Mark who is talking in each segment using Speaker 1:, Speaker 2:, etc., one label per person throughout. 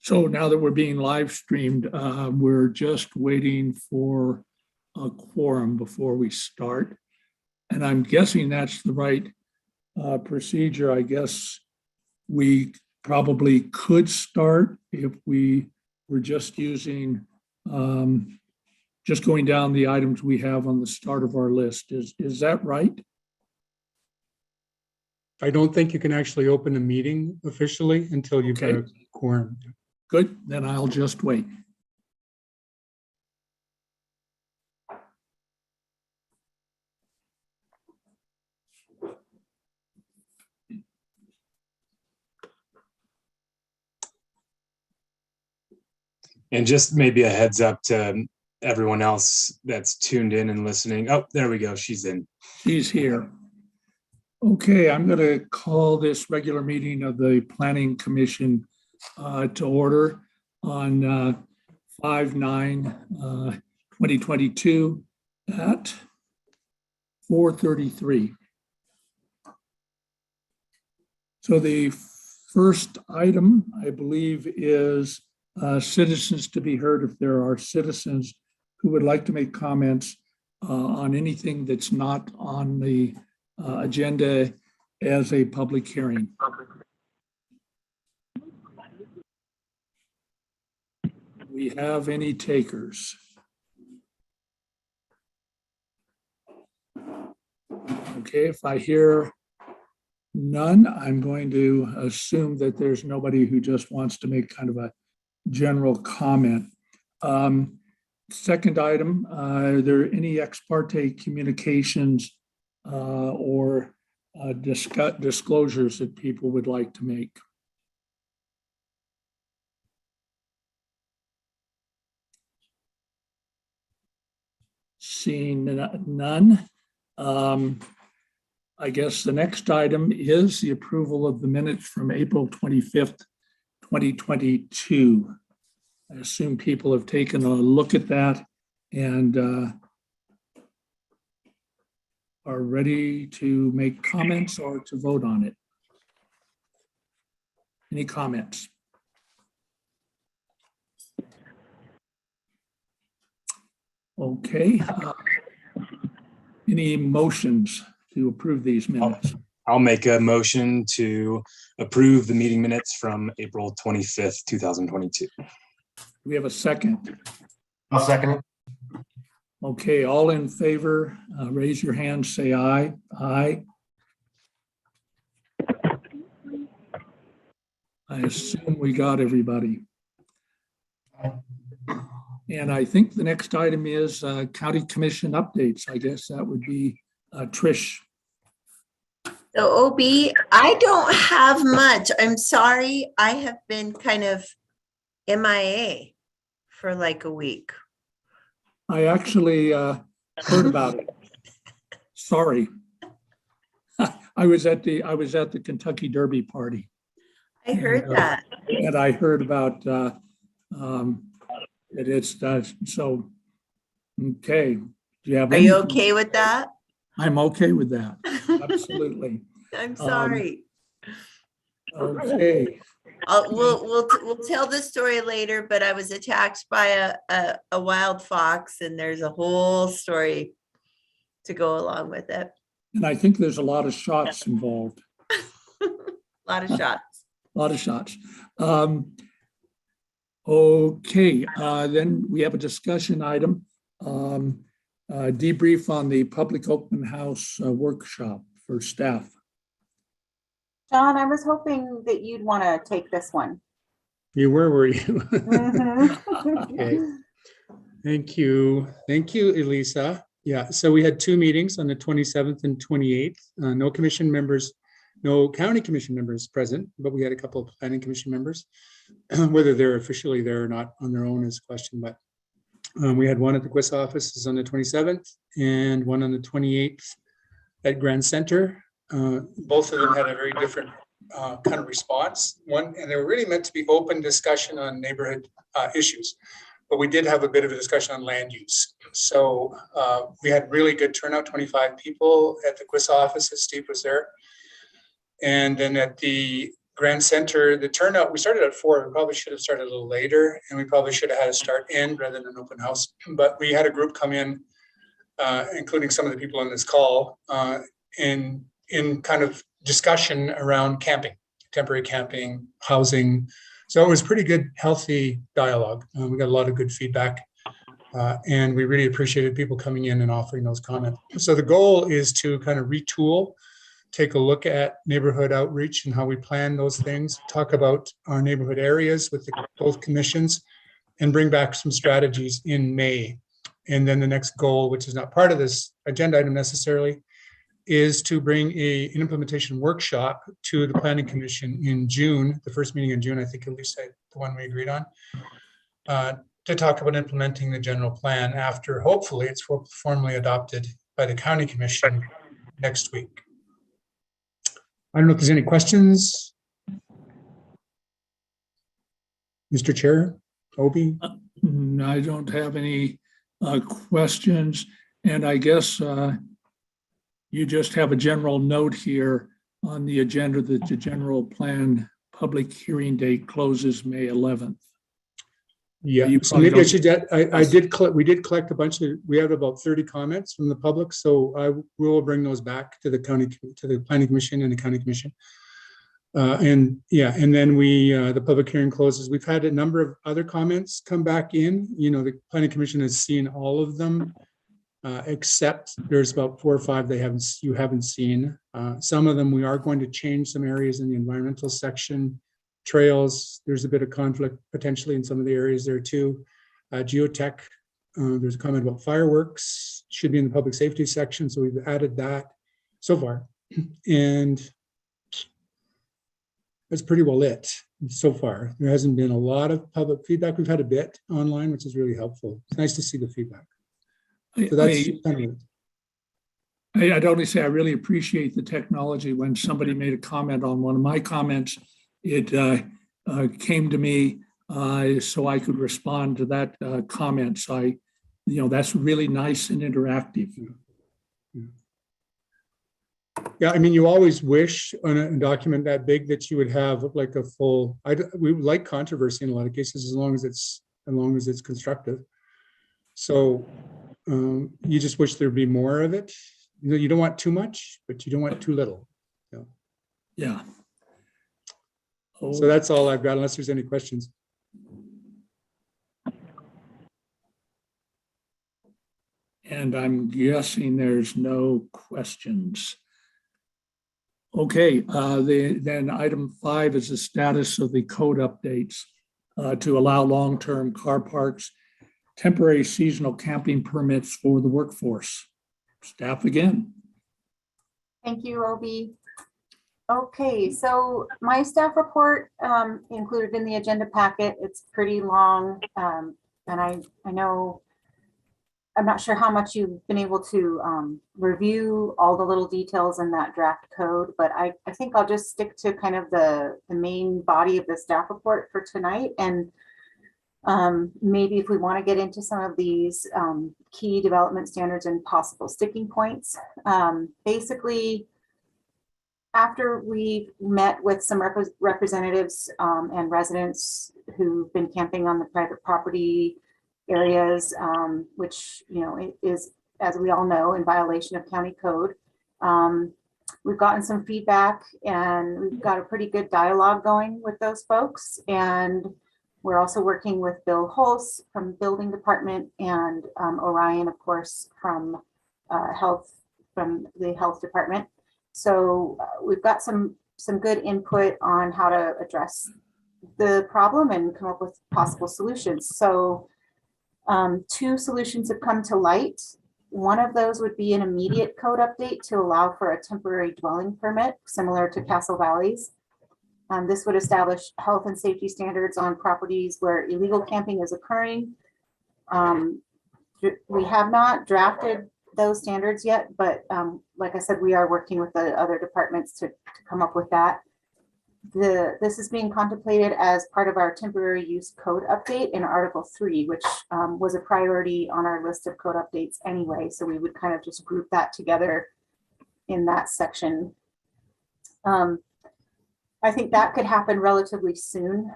Speaker 1: So now that we're being live streamed, we're just waiting for a quorum before we start. And I'm guessing that's the right procedure. I guess we probably could start if we were just using, just going down the items we have on the start of our list. Is that right?
Speaker 2: I don't think you can actually open a meeting officially until you've got a quorum.
Speaker 1: Good, then I'll just wait.
Speaker 3: And just maybe a heads up to everyone else that's tuned in and listening. Oh, there we go. She's in.
Speaker 1: She's here. Okay, I'm going to call this regular meeting of the Planning Commission to order on 5/9/2022 at 4:33. So the first item, I believe, is citizens to be heard. If there are citizens who would like to make comments on anything that's not on the agenda as a public hearing. Do we have any takers? Okay, if I hear none, I'm going to assume that there's nobody who just wants to make kind of a general comment. Second item, are there any ex parte communications or disclosures that people would like to make? Seeing none, I guess the next item is the approval of the minutes from April 25th, 2022. I assume people have taken a look at that and are ready to make comments or to vote on it. Any comments? Okay. Any motions to approve these minutes?
Speaker 3: I'll make a motion to approve the meeting minutes from April 25th, 2022.
Speaker 1: We have a second.
Speaker 4: I'll second it.
Speaker 1: Okay, all in favor, raise your hand, say aye. Aye. I assume we got everybody. And I think the next item is county commission updates. I guess that would be Trish.
Speaker 5: So OB, I don't have much. I'm sorry. I have been kind of MIA for like a week.
Speaker 1: I actually heard about it. Sorry. I was at the Kentucky Derby party.
Speaker 5: I heard that.
Speaker 1: And I heard about it's so okay. Do you have
Speaker 5: Are you
Speaker 1: anything?
Speaker 5: okay with that?
Speaker 1: I'm okay with that. Absolutely.
Speaker 5: I'm sorry.
Speaker 1: Okay.
Speaker 5: We'll tell the story later, but I was attacked by a wild fox, and there's a whole story to go along with it.
Speaker 1: And I think there's a lot of shots involved.
Speaker 5: A lot of shots.
Speaker 1: A lot of shots. Okay, then we have a discussion item. Debrief on the public open house workshop for staff.
Speaker 6: John, I was hoping that you'd want to take this one.
Speaker 2: You were you?
Speaker 6: Mhm.
Speaker 2: Okay. Thank you. Thank you, Elisa. Yeah, so we had two meetings on the 27th and 28th. No commission members, no county commission members present, but we had a couple of planning commission members. Whether they're officially there or not on their own is a question, but we had one at the Quist offices on the 27th and one on the 28th at Grand Center. Both of them had a very different kind of response. One, and they were really meant to be open discussion on neighborhood issues, but we did have a bit of a discussion on land use. So we had really good turnout, 25 people at the Quist office, as Steve was there. And then at the Grand Center, the turnout, we started at 4. We probably should have started a little later, and we probably should have had a start end rather than an open house. But we had a group come in, including some of the people on this call, in kind of discussion around camping, temporary camping, housing. So it was pretty good, healthy dialogue. We got a lot of good feedback. And we really appreciated people coming in and offering those comments. So the goal is to kind of retool, take a look at neighborhood outreach and how we plan those things, talk about our neighborhood areas with both commissions, and bring back some strategies in May. And then the next goal, which is not part of this agenda item necessarily, is to bring an implementation workshop to the Planning Commission in June, the first meeting in June, I think at least the one we agreed on, to talk about implementing the general plan after, hopefully, it's formally adopted by the County Commission next week. I don't know if there's any questions. Mr. Chair, Obi?
Speaker 1: I don't have any questions. And I guess you just have a general note here on the agenda that the general plan public hearing date closes May 11th.
Speaker 2: Yeah,
Speaker 1: You
Speaker 2: so maybe I
Speaker 1: probably
Speaker 2: should, we did collect a bunch of, we had about 30 comments from the public, so I will bring those back to the county, to the Planning Commission and the County Commission. And yeah, and then the public hearing closes. We've had a number of other comments come back in. You know, the Planning Commission has seen all of them, except there's about 4 or 5 you haven't seen. Some of them, we are going to change some areas in the environmental section. Trails, there's a bit of conflict potentially in some of the areas there too. Geotech, there's a comment about fireworks, should be in the public safety section, so we've added that so far. And that's pretty well it so far. There hasn't been a lot of public feedback. We've had a bit online, which is really helpful. It's nice to see the feedback. So that's
Speaker 1: I'd only say I really appreciate the technology. When somebody made a comment on one of my comments, it came to me so I could respond to that comment. So that's really nice and interactive.
Speaker 2: Yeah, I mean, you always wish on a document that big that you would have like a full. We would like controversy in a lot of cases as long as it's constructive. So you just wish there'd be more of it. You don't want too much, but you don't want too little.
Speaker 1: Yeah.
Speaker 2: So that's all I've got, unless there's any questions.
Speaker 1: And I'm guessing there's no questions. Okay, then item 5 is the status of the code updates to allow long-term car parks, temporary seasonal camping permits for the workforce. Staff again.
Speaker 6: Thank you, Obi. Okay, so my staff report included in the agenda packet, it's pretty long. And I know, I'm not sure how much you've been able to review all the little details in that draft code, but I think I'll just stick to kind of the main body of the staff report for tonight. And maybe if we want to get into some of these key development standards and possible sticking points, basically, after we met with some representatives and residents who've been camping on the private property areas, which is, as we all know, in violation of county code, we've gotten some feedback and we've got a pretty good dialogue going with those folks. And we're also working with Bill Hulse from Building Department and Orion, of course, from the Health Department. So we've got some good input on how to address the problem and come up with possible solutions. So 2 solutions have come to light. One of those would be an immediate code update to allow for a temporary dwelling permit, similar to Castle Valley's. This would establish health and safety standards on properties where illegal camping is occurring. We have not drafted those standards yet, but like I said, we are working with the other departments to come up with that. This is being contemplated as part of our temporary use code update in Article 3, which was a priority on our list of code updates anyway. So we would kind of just group that together in that section. I think that could happen relatively soon.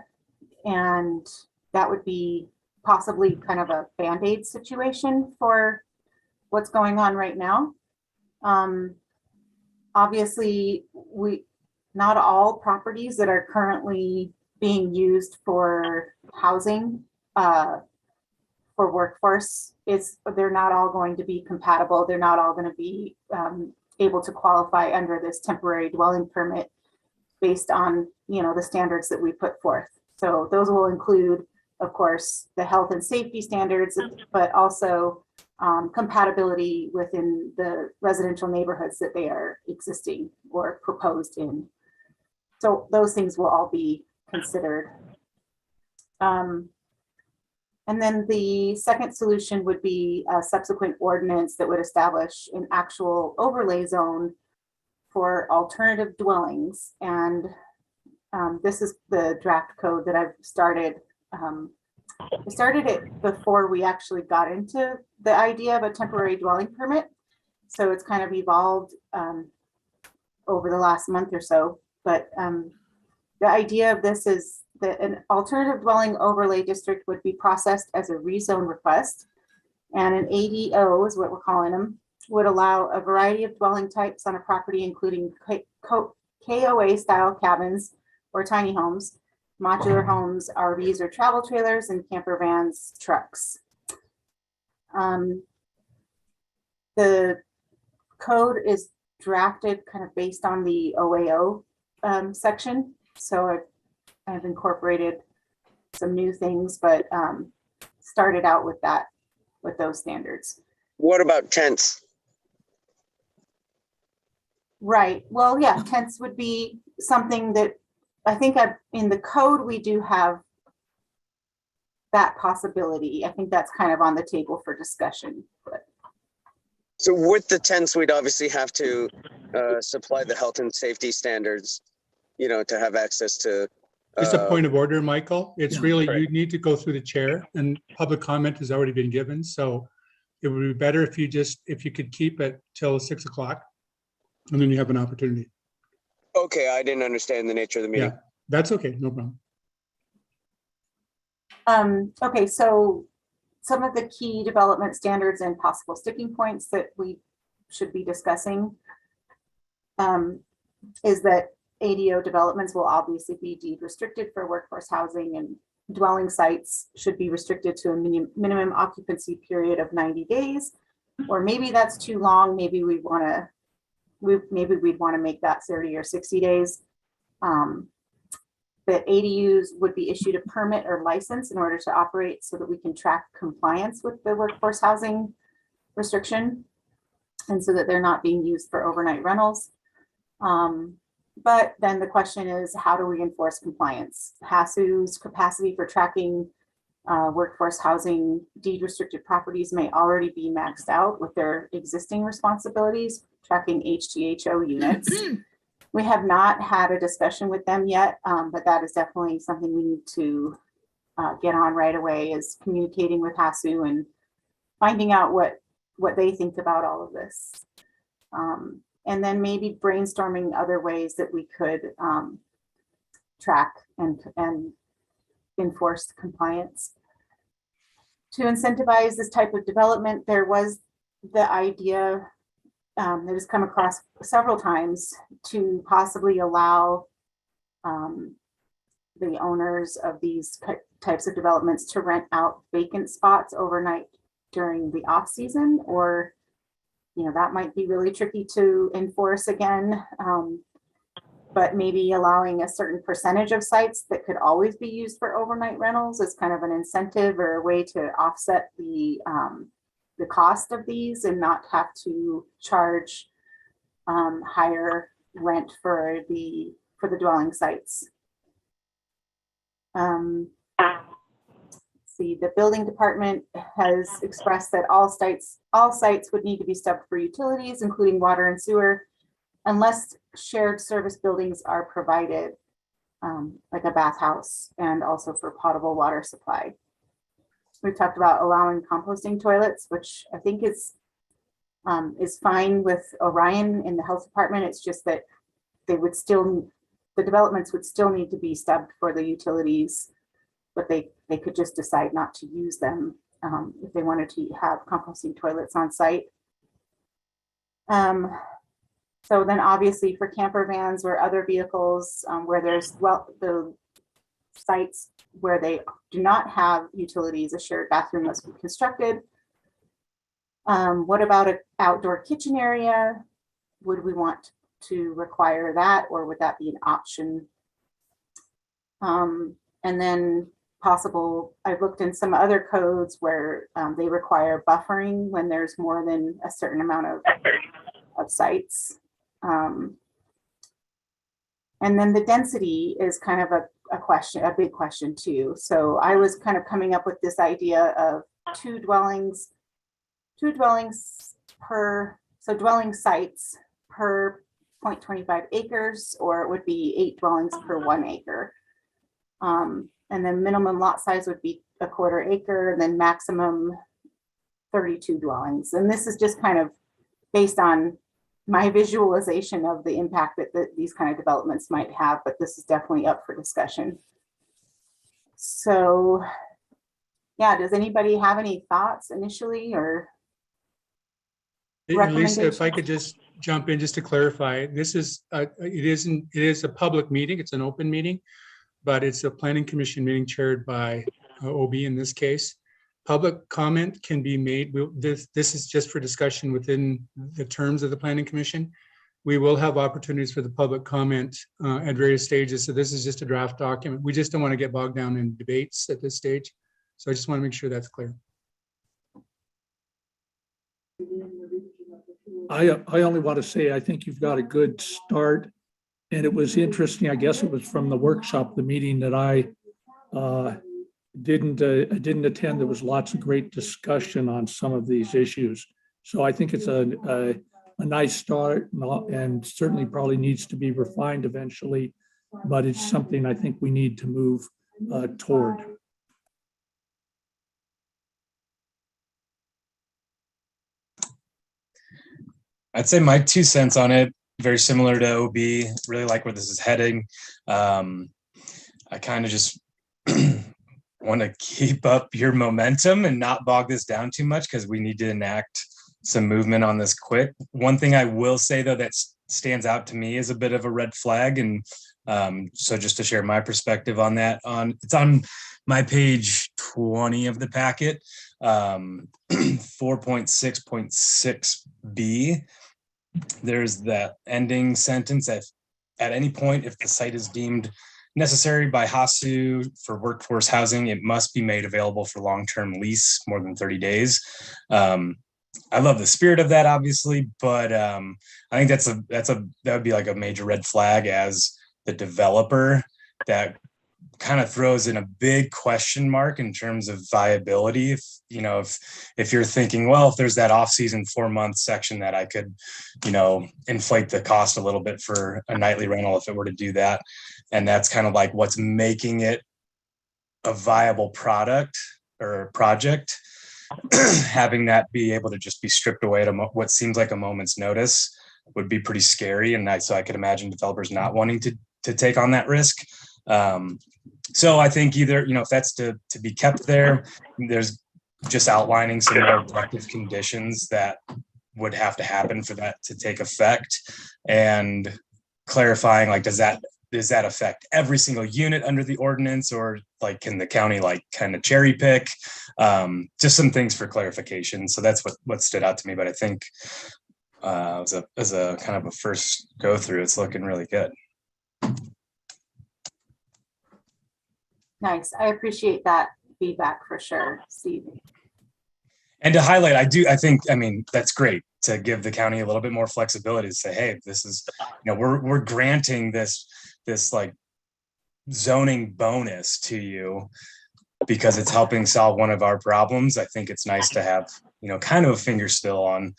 Speaker 6: And that would be possibly kind of a Band-Aid situation for what's going on right now. Obviously, not all properties that are currently being used for housing for workforce, they're not all going to be compatible. They're not all going to be able to qualify under this temporary dwelling permit based on, the standards that we put forth. So those will include, of course, the health and safety standards, but also compatibility within the residential neighborhoods that they are existing or proposed in. So those things will all be considered. And then the second solution would be a subsequent ordinance that would establish an actual overlay zone for alternative dwellings. And this is the draft code that I've started. I started it before we actually got into the idea of a temporary dwelling permit. So it's kind of evolved over the last month or so. But the idea of this is that an alternative dwelling overlay district would be processed as a rezone request. And an ADO is what we're calling them, would allow a variety of dwelling types on a property, including KOA style cabins or tiny homes, modular homes, RVs or travel trailers, and camper vans, trucks. The code is drafted kind of based on the OAO section. So I've incorporated some new things, but started out with those standards.
Speaker 4: What about tents?
Speaker 6: Right. Well, yeah, tents would be something that I think in the code, we do have that possibility. I think that's kind of on the table for discussion. But.
Speaker 4: So with the tents, we'd obviously have to supply the health and safety standards, to have access to.
Speaker 2: Just a point of order, Michael. It's
Speaker 1: Yeah,
Speaker 2: really,
Speaker 4: correct.
Speaker 2: you need to go through the chair, and public comment has already been given. So it would be better if you could keep it till 6 o'clock, and then you have an opportunity.
Speaker 4: Okay, I didn't understand the nature of the meeting.
Speaker 2: Yeah, that's okay. No problem.
Speaker 6: Okay, so some of the key development standards and possible sticking points that we should be discussing is that ADO developments will obviously be deed restricted for workforce housing, and dwelling sites should be restricted to a minimum occupancy period of 90 days, or maybe that's too long. Maybe we'd want to make that 30 or 60 days. That ADUs would be issued a permit or license in order to operate so that we can track compliance with the workforce housing restriction, and so that they're not being used for overnight rentals. But then the question is, how do we enforce compliance? HASU's capacity for tracking workforce housing deed restricted properties may already be maxed out with their existing responsibilities, tracking HTHO units. We have not had a discussion with them yet, but that is definitely something we need to get on right away, is communicating with HASU and finding out what they think about all of this. And then maybe brainstorming other ways that we could track and enforce compliance. To incentivize this type of development, there was the idea that has come across several times to possibly allow the owners of these types of developments to rent out vacant spots overnight during the off season, or that might be really tricky to enforce again, but maybe allowing a certain percentage of sites that could always be used for overnight rentals as kind of an incentive or a way to offset the cost of these and not have to charge higher rent for the dwelling sites. The building department has expressed that all sites would need to be stubbed for utilities, including water and sewer, unless shared service buildings are provided, like a bathhouse, and also for potable water supply. We've talked about allowing composting toilets, which I think is fine with Orion in the health department. It's just that they would still the developments would still need to be stubbed for the utilities, but they could just decide not to use them if they wanted to have composting toilets on site. So then obviously for camper vans or other vehicles where there's, well, the sites where they do not have utilities, a shared bathroom must be constructed. What about an outdoor kitchen area? Would we want to require that, or would that be an option? And then possible, I've looked in some other codes where they require buffering when there's more than a certain amount of sites. And then the density is kind of a question, a big question too. So I was kind of coming up with this idea of two dwellings per, so dwelling sites per 0.25 acres, or it would be 8 dwellings per 1 acre. And then minimum lot size would be 1/4 acre, and then maximum 32 dwellings. And this is just kind of based on my visualization of the impact that these kind of developments might have, but this is definitely up for discussion. So yeah, does anybody have any thoughts initially, or?
Speaker 2: Hey, Lisa, if I could just jump in just to clarify, this is, it is a public meeting, it's an open meeting, but it's a planning commission meeting chaired by OB in this case. Public comment can be made. This is just for discussion within the terms of the planning commission. We will have opportunities for the public comment at various stages. So this is just a draft document. We just don't want to get bogged down in debates at this stage. So I just want to make sure that's clear.
Speaker 1: I only want to say, I think you've got a good start. And it was interesting, I guess it was from the workshop, the meeting that I didn't attend. There was lots of great discussion on some of these issues. So I think it's a nice start, and certainly probably needs to be refined eventually, but it's something I think we need to move toward.
Speaker 3: I'd say my 2 cents on it, very similar to OB, really like where this is heading. I kind of just want to keep up your momentum and not bog this down too much, because we need to enact some movement on this quick. One thing I will say though that stands out to me is a bit of a red flag, and so just to share my perspective on that, it's on my page 20 of the packet, 4.6.6b. There's that ending sentence that at any point, if the site is deemed necessary by HASU for workforce housing, it must be made available for long-term lease more than 30 days. I love the spirit of that, obviously, but I think that would be like a major red flag as the developer. That kind of throws in a big question mark in terms of viability. If you're thinking, well, if there's that off-season 4-month section that I could, inflate the cost a little bit for a nightly rental if it were to do that. And that's kind of like what's making it a viable product or project. Having that be able to just be stripped away at what seems like a moment's notice would be pretty scary. And so I could imagine developers not wanting to take on that risk. So I think either, if that's to be kept there, there's just outlining some more objective conditions that would have to happen for that to take effect, and clarifying, like, does that affect every single unit under the ordinance, or like, can the county kind of cherry pick? Just some things for clarification. So that's what stood out to me. But I think as a kind of a first go through, it's looking really good.
Speaker 6: Nice. I appreciate that feedback for sure, Steve.
Speaker 3: And to highlight, I think that's great to give the county a little bit more flexibility to say, hey, this is, we're granting this like zoning bonus to you because it's helping solve one of our problems. I think it's nice to have, kind of a finger still on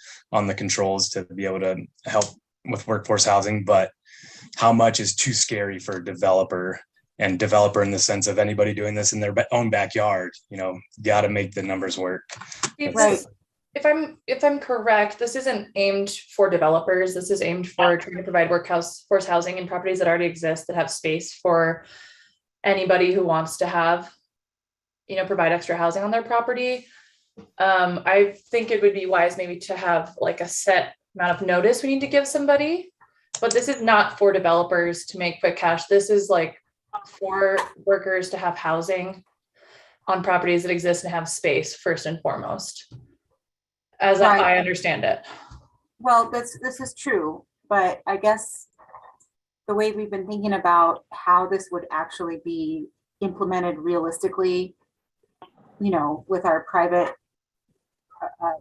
Speaker 3: the controls to be able to help with workforce housing, but how much is too scary for a developer in the sense of anybody doing this in their own backyard, got to make the numbers work.
Speaker 6: Right.
Speaker 7: if I'm correct, this isn't aimed for developers. This is aimed for trying to provide workforce housing in properties that already exist that have space for anybody who wants to have, provide extra housing on their property. I think it would be wise maybe to have like a set amount of notice we need to give somebody, but this is not for developers to make quick cash. This is like for workers to have housing on properties that exist and have space first and foremost, as
Speaker 6: Right.
Speaker 7: I understand it.
Speaker 6: Well, this is true, but I guess the way we've been thinking about how this would actually be implemented realistically, with our private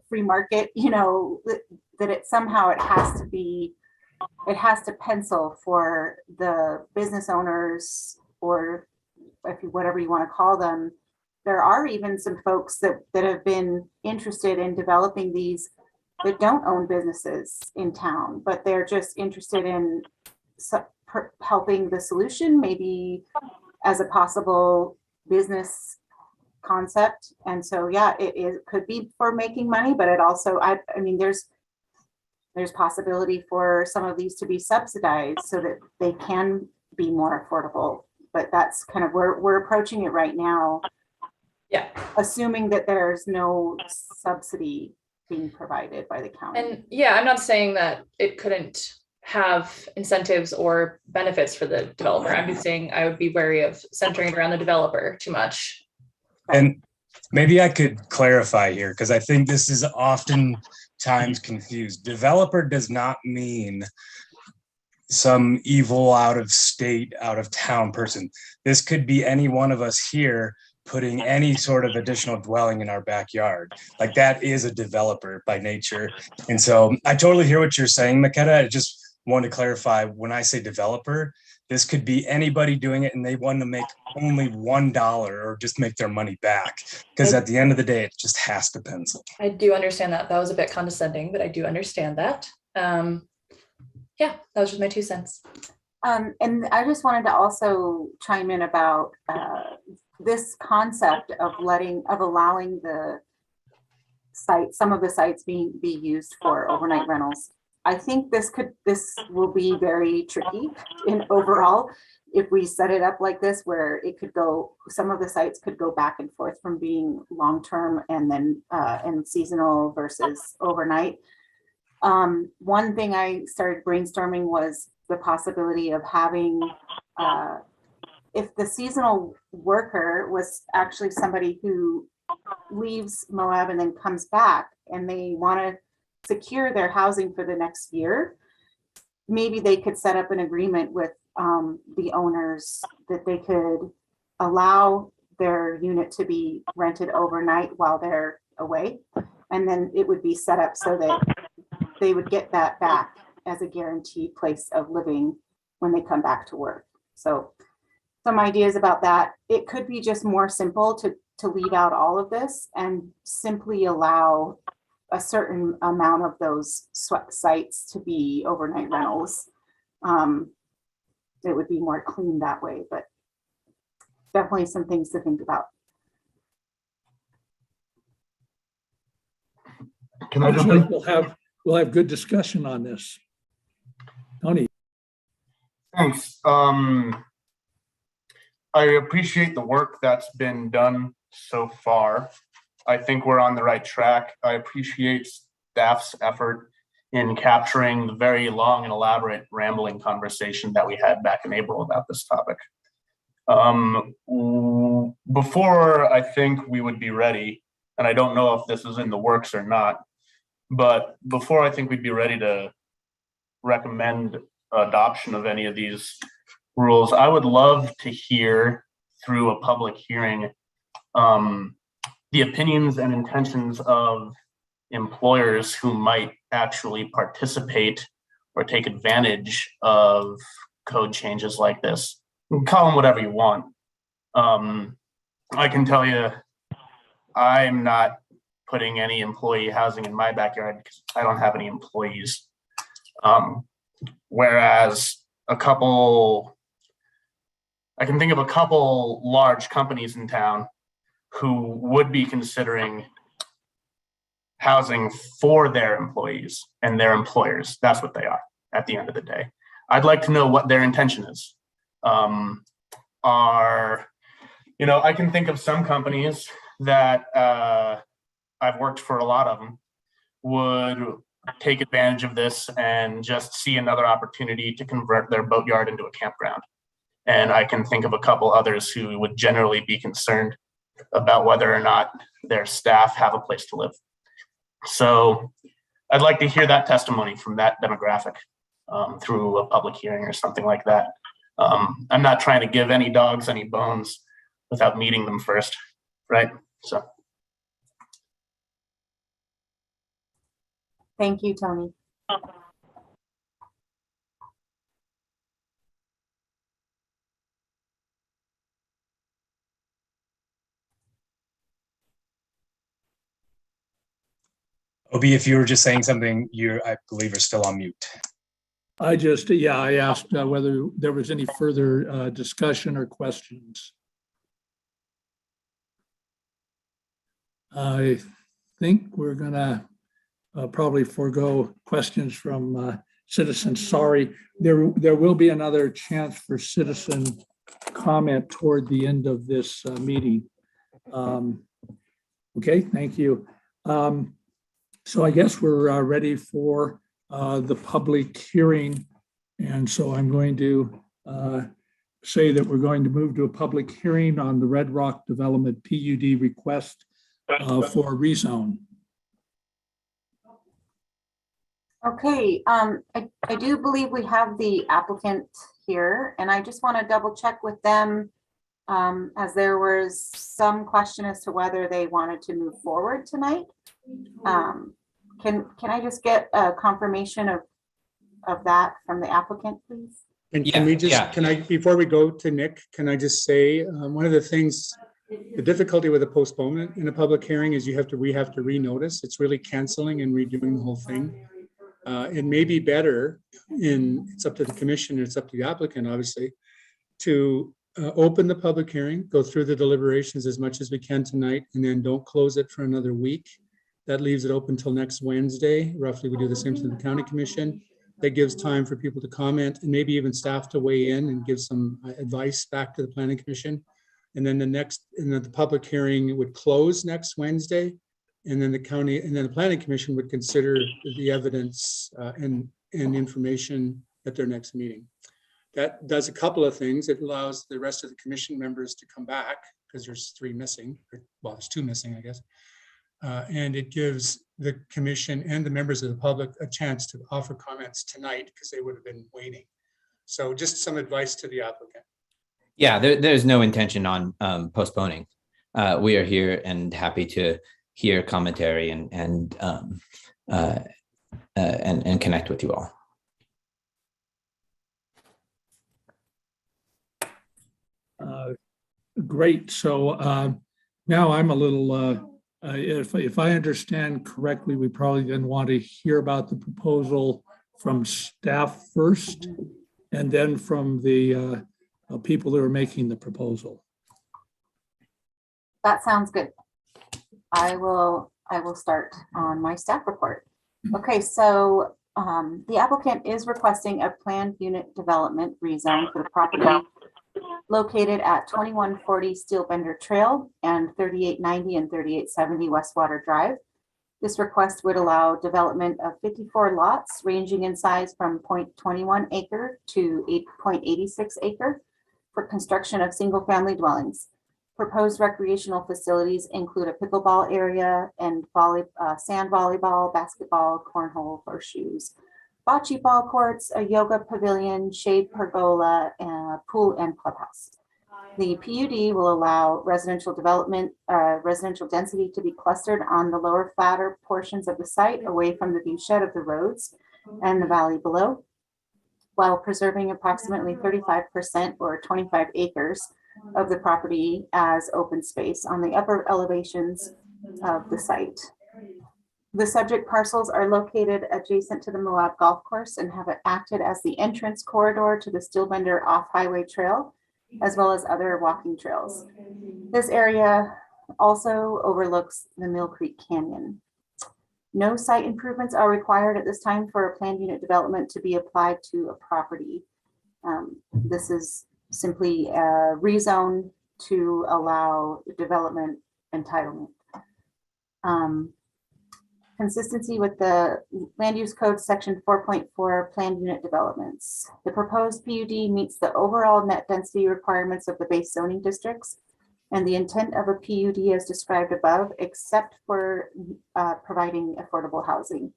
Speaker 6: free market, that it somehow it has to pencil for the business owners, or whatever you want to call them. There are even some folks that have been interested in developing these that don't own businesses in town, but they're just interested in helping the solution, maybe as a possible business concept. And so, yeah, it could be for making money, but it also, I mean, there's possibility for some of these to be subsidized so that they can be more affordable. But that's kind of where we're approaching it right now.
Speaker 7: Yeah.
Speaker 6: Assuming that there's no subsidy being provided by the county.
Speaker 7: And yeah, I'm not saying that it couldn't have incentives or benefits for the developer. I'm just saying I would be wary of centering it around the developer too much.
Speaker 3: And maybe I could clarify here, because I think this is oftentimes confused. Developer does not mean some evil out of state, out of town person. This could be any one of us here putting any sort of additional dwelling in our backyard. Like, that is a developer by nature. And so I totally hear what you're saying, Maketa. I just want to clarify, when I say developer, this could be anybody doing it and they want to make only $1 or just make their money back. Because at the end of the day, it just has to pencil.
Speaker 7: I do understand that. That was a bit condescending, but I do understand that. Yeah, that was just my 2 cents.
Speaker 6: And I just wanted to also chime in about this concept of allowing the site, some of the sites be used for overnight rentals. I think this will be very tricky in overall if we set it up like this, where it could go, some of the sites could go back and forth from being long-term and then and seasonal versus overnight. One thing I started brainstorming was the possibility of having, if the seasonal worker was actually somebody who leaves Moab and then comes back and they want to secure their housing for the next year, maybe they could set up an agreement with the owners that they could allow their unit to be rented overnight while they're away. And then it would be set up so that they would get that back as a guaranteed place of living when they come back to work. So some ideas about that. It could be just more simple to leave out all of this and simply allow a certain amount of those sites to be overnight rentals. It would be more clean that way, but definitely some things to think about.
Speaker 8: Can I
Speaker 1: Looks
Speaker 8: jump
Speaker 1: like
Speaker 8: in?
Speaker 1: we'll have good discussion on this. Tony.
Speaker 8: Thanks. I appreciate the work that's been done so far. I think we're on the right track. I appreciate staff's effort in capturing the very long and elaborate rambling conversation that we had back in April about this topic. Before I think we would be ready, and I don't know if this is in the works or not, but before I think we'd be ready to recommend adoption of any of these rules, I would love to hear through a public hearing the opinions and intentions of employers who might actually participate or take advantage of code changes like this. You can call them whatever you want. I can tell you, I'm not putting any employee housing in my backyard because I don't have any employees. Whereas I can think of a couple large companies in town who would be considering housing for their employees and their employers. That's what they are at the end of the day. I'd like to know what their intention is. I can think of some companies that I've worked for, a lot of them would take advantage of this and just see another opportunity to convert their boatyard into a campground. And I can think of a couple others who would generally be concerned about whether or not their staff have a place to live. So I'd like to hear that testimony from that demographic through a public hearing or something like that. I'm not trying to give any dogs any bones without meeting them first, right? So.
Speaker 6: Thank you, Tony.
Speaker 3: Obi, if you were just saying something, I believe, are still on mute.
Speaker 1: I asked whether there was any further discussion or questions. I think we're gonna probably forego questions from citizens. Sorry, there will be another chance for citizen comment toward the end of this meeting. Okay, thank you. So I guess we're ready for the public hearing. And so I'm going to say that we're going to move to a public hearing on the Redrock Development PUD request for rezone.
Speaker 6: Okay, I do believe we have the applicant here, and I just want to double check with them as there was some question as to whether they wanted to move forward tonight. Can I just get a confirmation of that from the applicant, please?
Speaker 2: And can I, before we go to Nick, can I just say, one of the things, the difficulty with a postponement in a public hearing is we have to renotice. It's really canceling and redoing the whole thing. It may be better, it's up to the commission, it's up to the applicant, obviously, to open the public hearing, go through the deliberations as much as we can tonight, and then don't close it for another week. That leaves it open till next Wednesday. Roughly, we do the same to the county commission. That gives time for people to comment and maybe even staff to weigh in and give some advice back to the planning commission. And then the public hearing would close next Wednesday. And then the planning commission would consider the evidence and information at their next meeting. That does a couple of things. It allows the rest of the commission members to come back, because there's 3 missing, well, there's 2 missing, I guess. And it gives the commission and the members of the public a chance to offer comments tonight, because they would have been waiting. So just some advice to the applicant.
Speaker 9: Yeah, there's no intention on postponing. We are here and happy to hear commentary and connect with you all.
Speaker 1: Great. So now I'm a little, if I understand correctly, we probably then want to hear about the proposal from staff first, and then from the people who are making the proposal.
Speaker 6: That sounds good. I will start on my staff report. Okay, so the applicant is requesting a planned unit development rezone for the property located at 2140 Steelbender Trail and 3890 and 3870 Westwater Drive. This request would allow development of 54 lots ranging in size from 0.21 acre to 8.86 acre for construction of single-family dwellings. Proposed recreational facilities include a pickleball area and sand volleyball, basketball, cornhole, horseshoes, bocce ball courts, a yoga pavilion, shade pergola, and a pool and clubhouse. The PUD will allow residential development, residential density to be clustered on the lower flatter portions of the site away from the viewshed of the roads and the valley below, while preserving approximately 35% or 25 acres of the property as open space on the upper elevations of the site. The subject parcels are located adjacent to the Moab Golf Course and have acted as the entrance corridor to the Steelbender off-highway trail, as well as other walking trails. This area also overlooks the Mill Creek Canyon. No site improvements are required at this time for a planned unit development to be applied to a property. This is simply a rezone to allow development entitlement. Consistency with the Land Use Code Section 4.4 planned unit developments. The proposed PUD meets the overall net density requirements of the base zoning districts and the intent of a PUD as described above, except for providing affordable housing.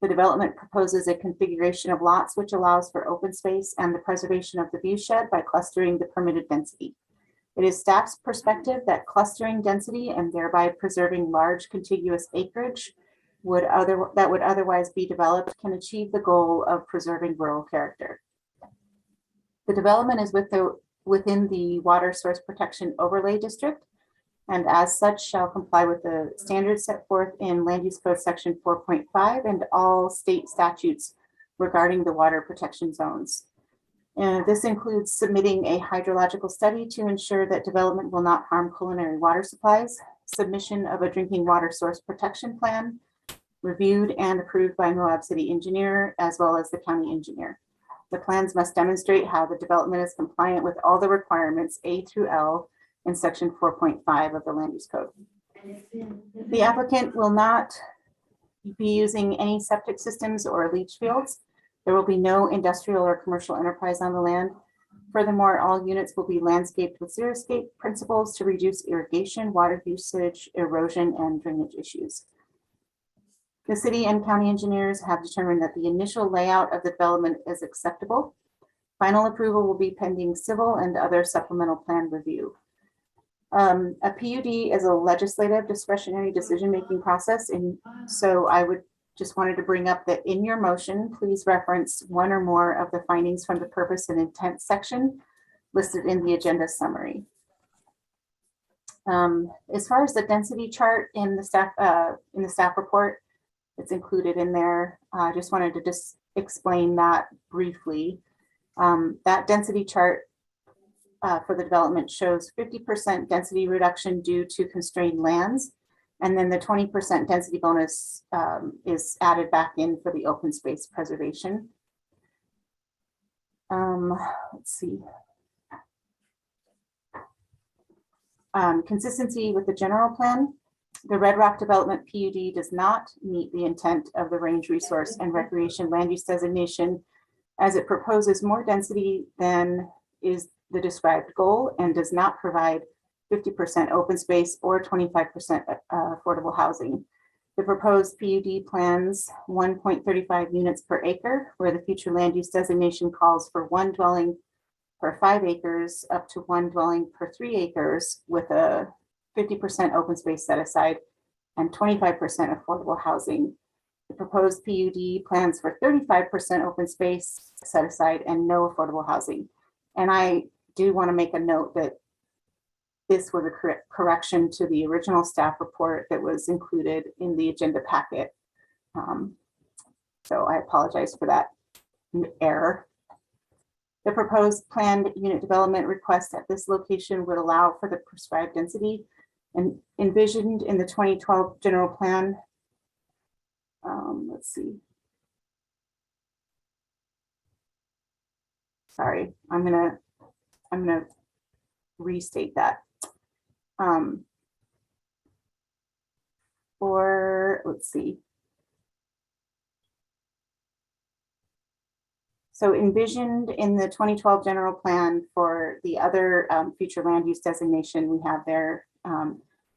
Speaker 6: The development proposes a configuration of lots which allows for open space and the preservation of the view shed by clustering the permitted density. It is staff's perspective that clustering density and thereby preserving large contiguous acreage that would otherwise be developed can achieve the goal of preserving rural character. The development is within the Water Source Protection Overlay District, and as such shall comply with the standards set forth in Land Use Code Section 4.5 and all state statutes regarding the water protection zones. This includes submitting a hydrological study to ensure that development will not harm culinary water supplies, submission of a drinking water source protection plan, reviewed and approved by Moab City Engineer, as well as the county engineer. The plans must demonstrate how the development is compliant with all the requirements A through L in Section 4.5 of the Land Use Code. The applicant will not be using any septic systems or leach fields. There will be no industrial or commercial enterprise on the land. Furthermore, all units will be landscaped with xeriscape principles to reduce irrigation, water usage, erosion, and drainage issues. The city and county engineers have determined that the initial layout of the development is acceptable. Final approval will be pending civil and other supplemental plan review. A PUD is a legislative discretionary decision-making process, and so I would just wanted to bring up that in your motion, please reference one or more of the findings from the purpose and intent section listed in the agenda summary. As far as the density chart in the staff report, it's included in there. I just wanted to explain that briefly. That density chart for the development shows 50% density reduction due to constrained lands. And then the 20% density bonus is added back in for the open space preservation. Let's see. Consistency with the general plan. The Redrock development PUD does not meet the intent of the range resource and recreation land use designation, as it proposes more density than is the described goal and does not provide 50% open space or 25% affordable housing. The proposed PUD plans 1.35 units per acre, where the future land use designation calls for 1 dwelling per 5 acres up to 1 dwelling per 3 acres with a 50% open space set aside and 25% affordable housing. The proposed PUD plans for 35% open space set aside and no affordable housing. And I do want to make a note that this was a correction to the original staff report that was included in the agenda packet. So I apologize for that error. The proposed planned unit development request at this location would allow for the prescribed density and envisioned in the 2012 general plan. Let's see. Sorry, I'm gonna restate that. Let's see. So envisioned in the 2012 general plan for the other future land use designation we have there,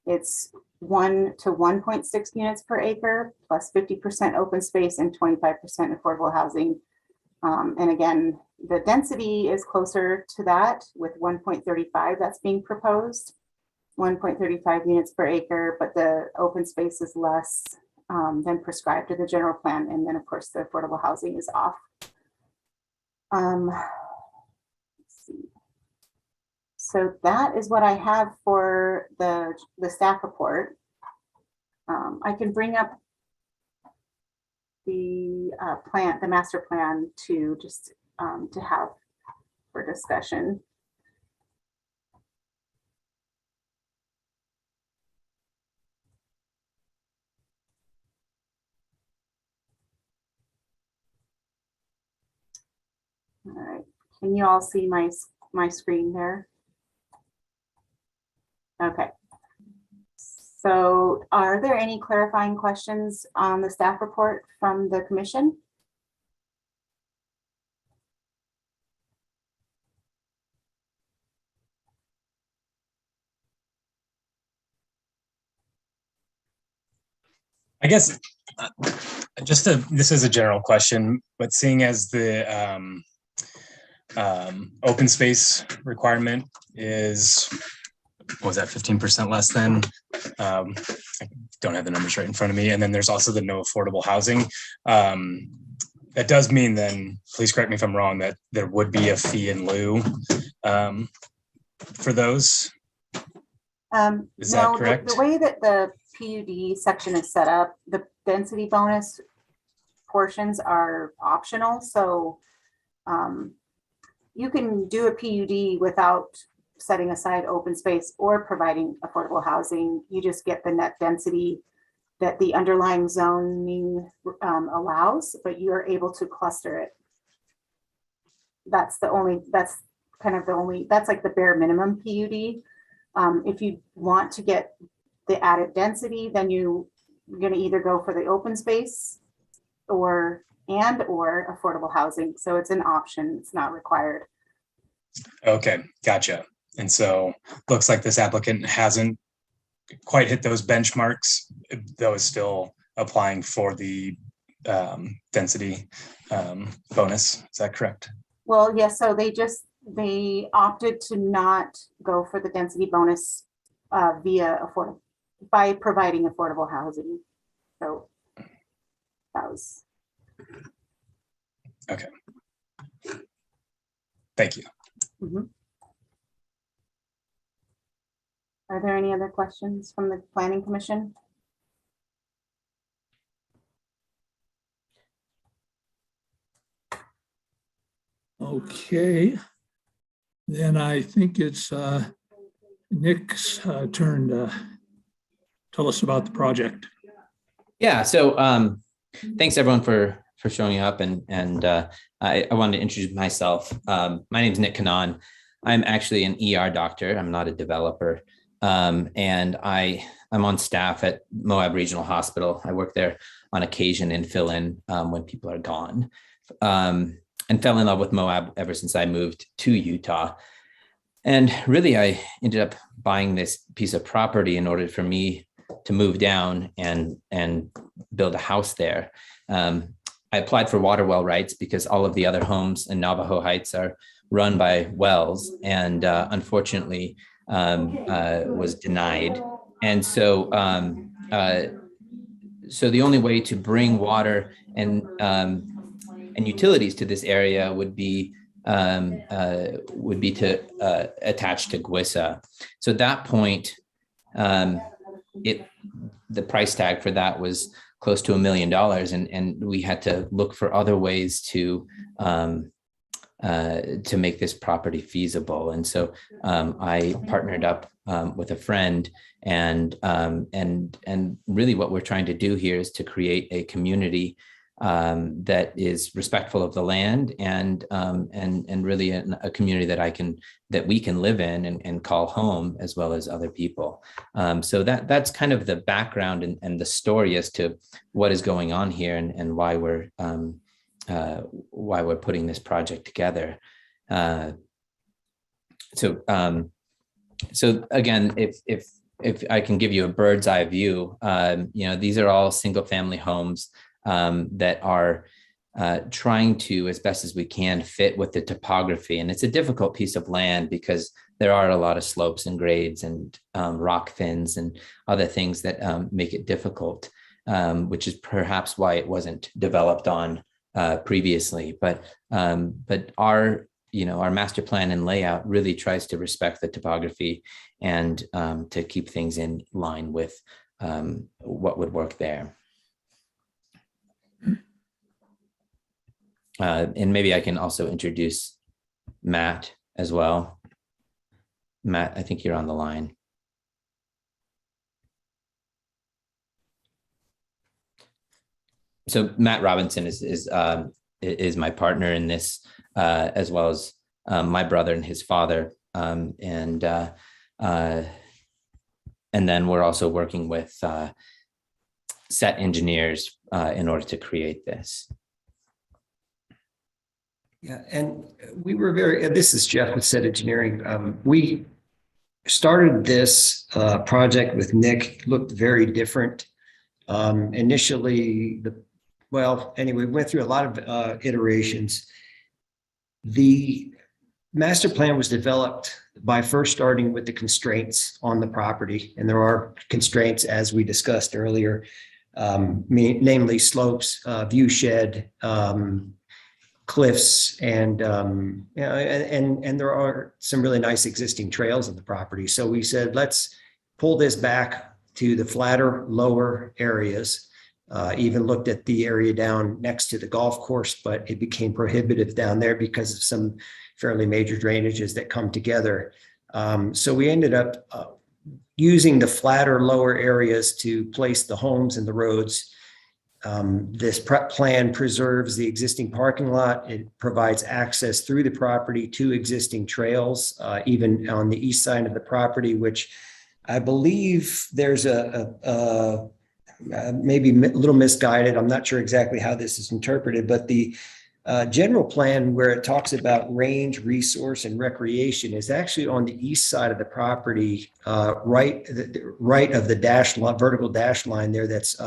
Speaker 6: it's 1 to 1.6 units per acre plus 50% open space and 25% affordable housing. And again, the density is closer to that with 1.35 that's being proposed, 1.35 units per acre, but the open space is less than prescribed in the general plan. And then of course the affordable housing is off. Let's see. So that is what I have for the staff report. I can bring up the the master plan to just to have for discussion. All right, can you all see my screen there? Okay. So are there any clarifying questions on the staff report from the commission?
Speaker 3: I guess this is a general question, but seeing as the open space requirement is, what was that, 15% less than? I don't have the numbers right in front of me. And then there's also the no affordable housing. That does mean then, please correct me if I'm wrong, that there would be a fee in lieu for those. Is that correct?
Speaker 6: The way that the PUD section is set up, the density bonus portions are optional. So you can do a PUD without setting aside open space or providing affordable housing. You just get the net density that the underlying zoning allows, but you are able to cluster it. That's like the bare minimum PUD. If you want to get the added density, then you're going to either go for the open space or affordable housing. So it's an option, it's not required.
Speaker 3: Okay, gotcha. And so looks like this applicant hasn't quite hit those benchmarks, though is still applying for the density bonus. Is that correct?
Speaker 6: Well, yes, so they opted to not go for the density bonus by providing affordable housing. So that was.
Speaker 3: Okay. Thank you.
Speaker 6: Mhm. Are there any other questions from the Planning Commission?
Speaker 1: Okay. Then I think it's Nick's turn to tell us about the project.
Speaker 9: Yeah, so thanks everyone for showing up, and I wanted to introduce myself. My name is Nick Kanan. I'm actually an ER doctor. I'm not a developer, and I'm on staff at Moab Regional Hospital. I work there on occasion and fill in when people are gone, and fell in love with Moab ever since I moved to Utah. And really, I ended up buying this piece of property in order for me to move down and build a house there. I applied for water well rights because all of the other homes in Navajo Heights are run by wells, and unfortunately was denied. And so the only way to bring water and utilities to this area would be to attach to GWISA. So at that point, the price tag for that was close to $1 million, and we had to look for other ways to make this property feasible. And so I partnered up with a friend, and really what we're trying to do here is to create a community that is respectful of the land, and really a community that we can live in and call home, as well as other people. So that's kind of the background and the story as to what is going on here, and why we're putting this project together. So again, if I can give you a bird's eye view, these are all single family homes that are trying to, as best as we can, fit with the topography. And it's a difficult piece of land because there are a lot of slopes and grades and rock fins and other things that make it difficult, which is perhaps why it wasn't developed on previously. But our master plan and layout really tries to respect the topography and to keep things in line with what would work there. And maybe I can also introduce Matt as well. Matt, I think you're on the line. So Matt Robinson is my partner in this as well as my brother and his father. And then we're also working with set engineers in order to create this.
Speaker 10: Yeah, and we were this is Jeff with Set Engineering. We started this project with Nick, looked very different. Initially, we went through a lot of iterations. The master plan was developed by first starting with the constraints on the property. And there are constraints, as we discussed earlier, namely slopes, view shed, cliffs, and there are some really nice existing trails on the property. So we said, let's pull this back to the flatter, lower areas. Even looked at the area down next to the golf course, but it became prohibitive down there because of some fairly major drainages that come together. So we ended up using the flatter, lower areas to place the homes and the roads. This prep plan preserves the existing parking lot. It provides access through the property to existing trails, even on the east side of the property, which I believe there's maybe a little misguided. I'm not sure exactly how this is interpreted, but the general plan where it talks about range, resource, and recreation is actually on the east side of the property, right of the vertical dash line there. That's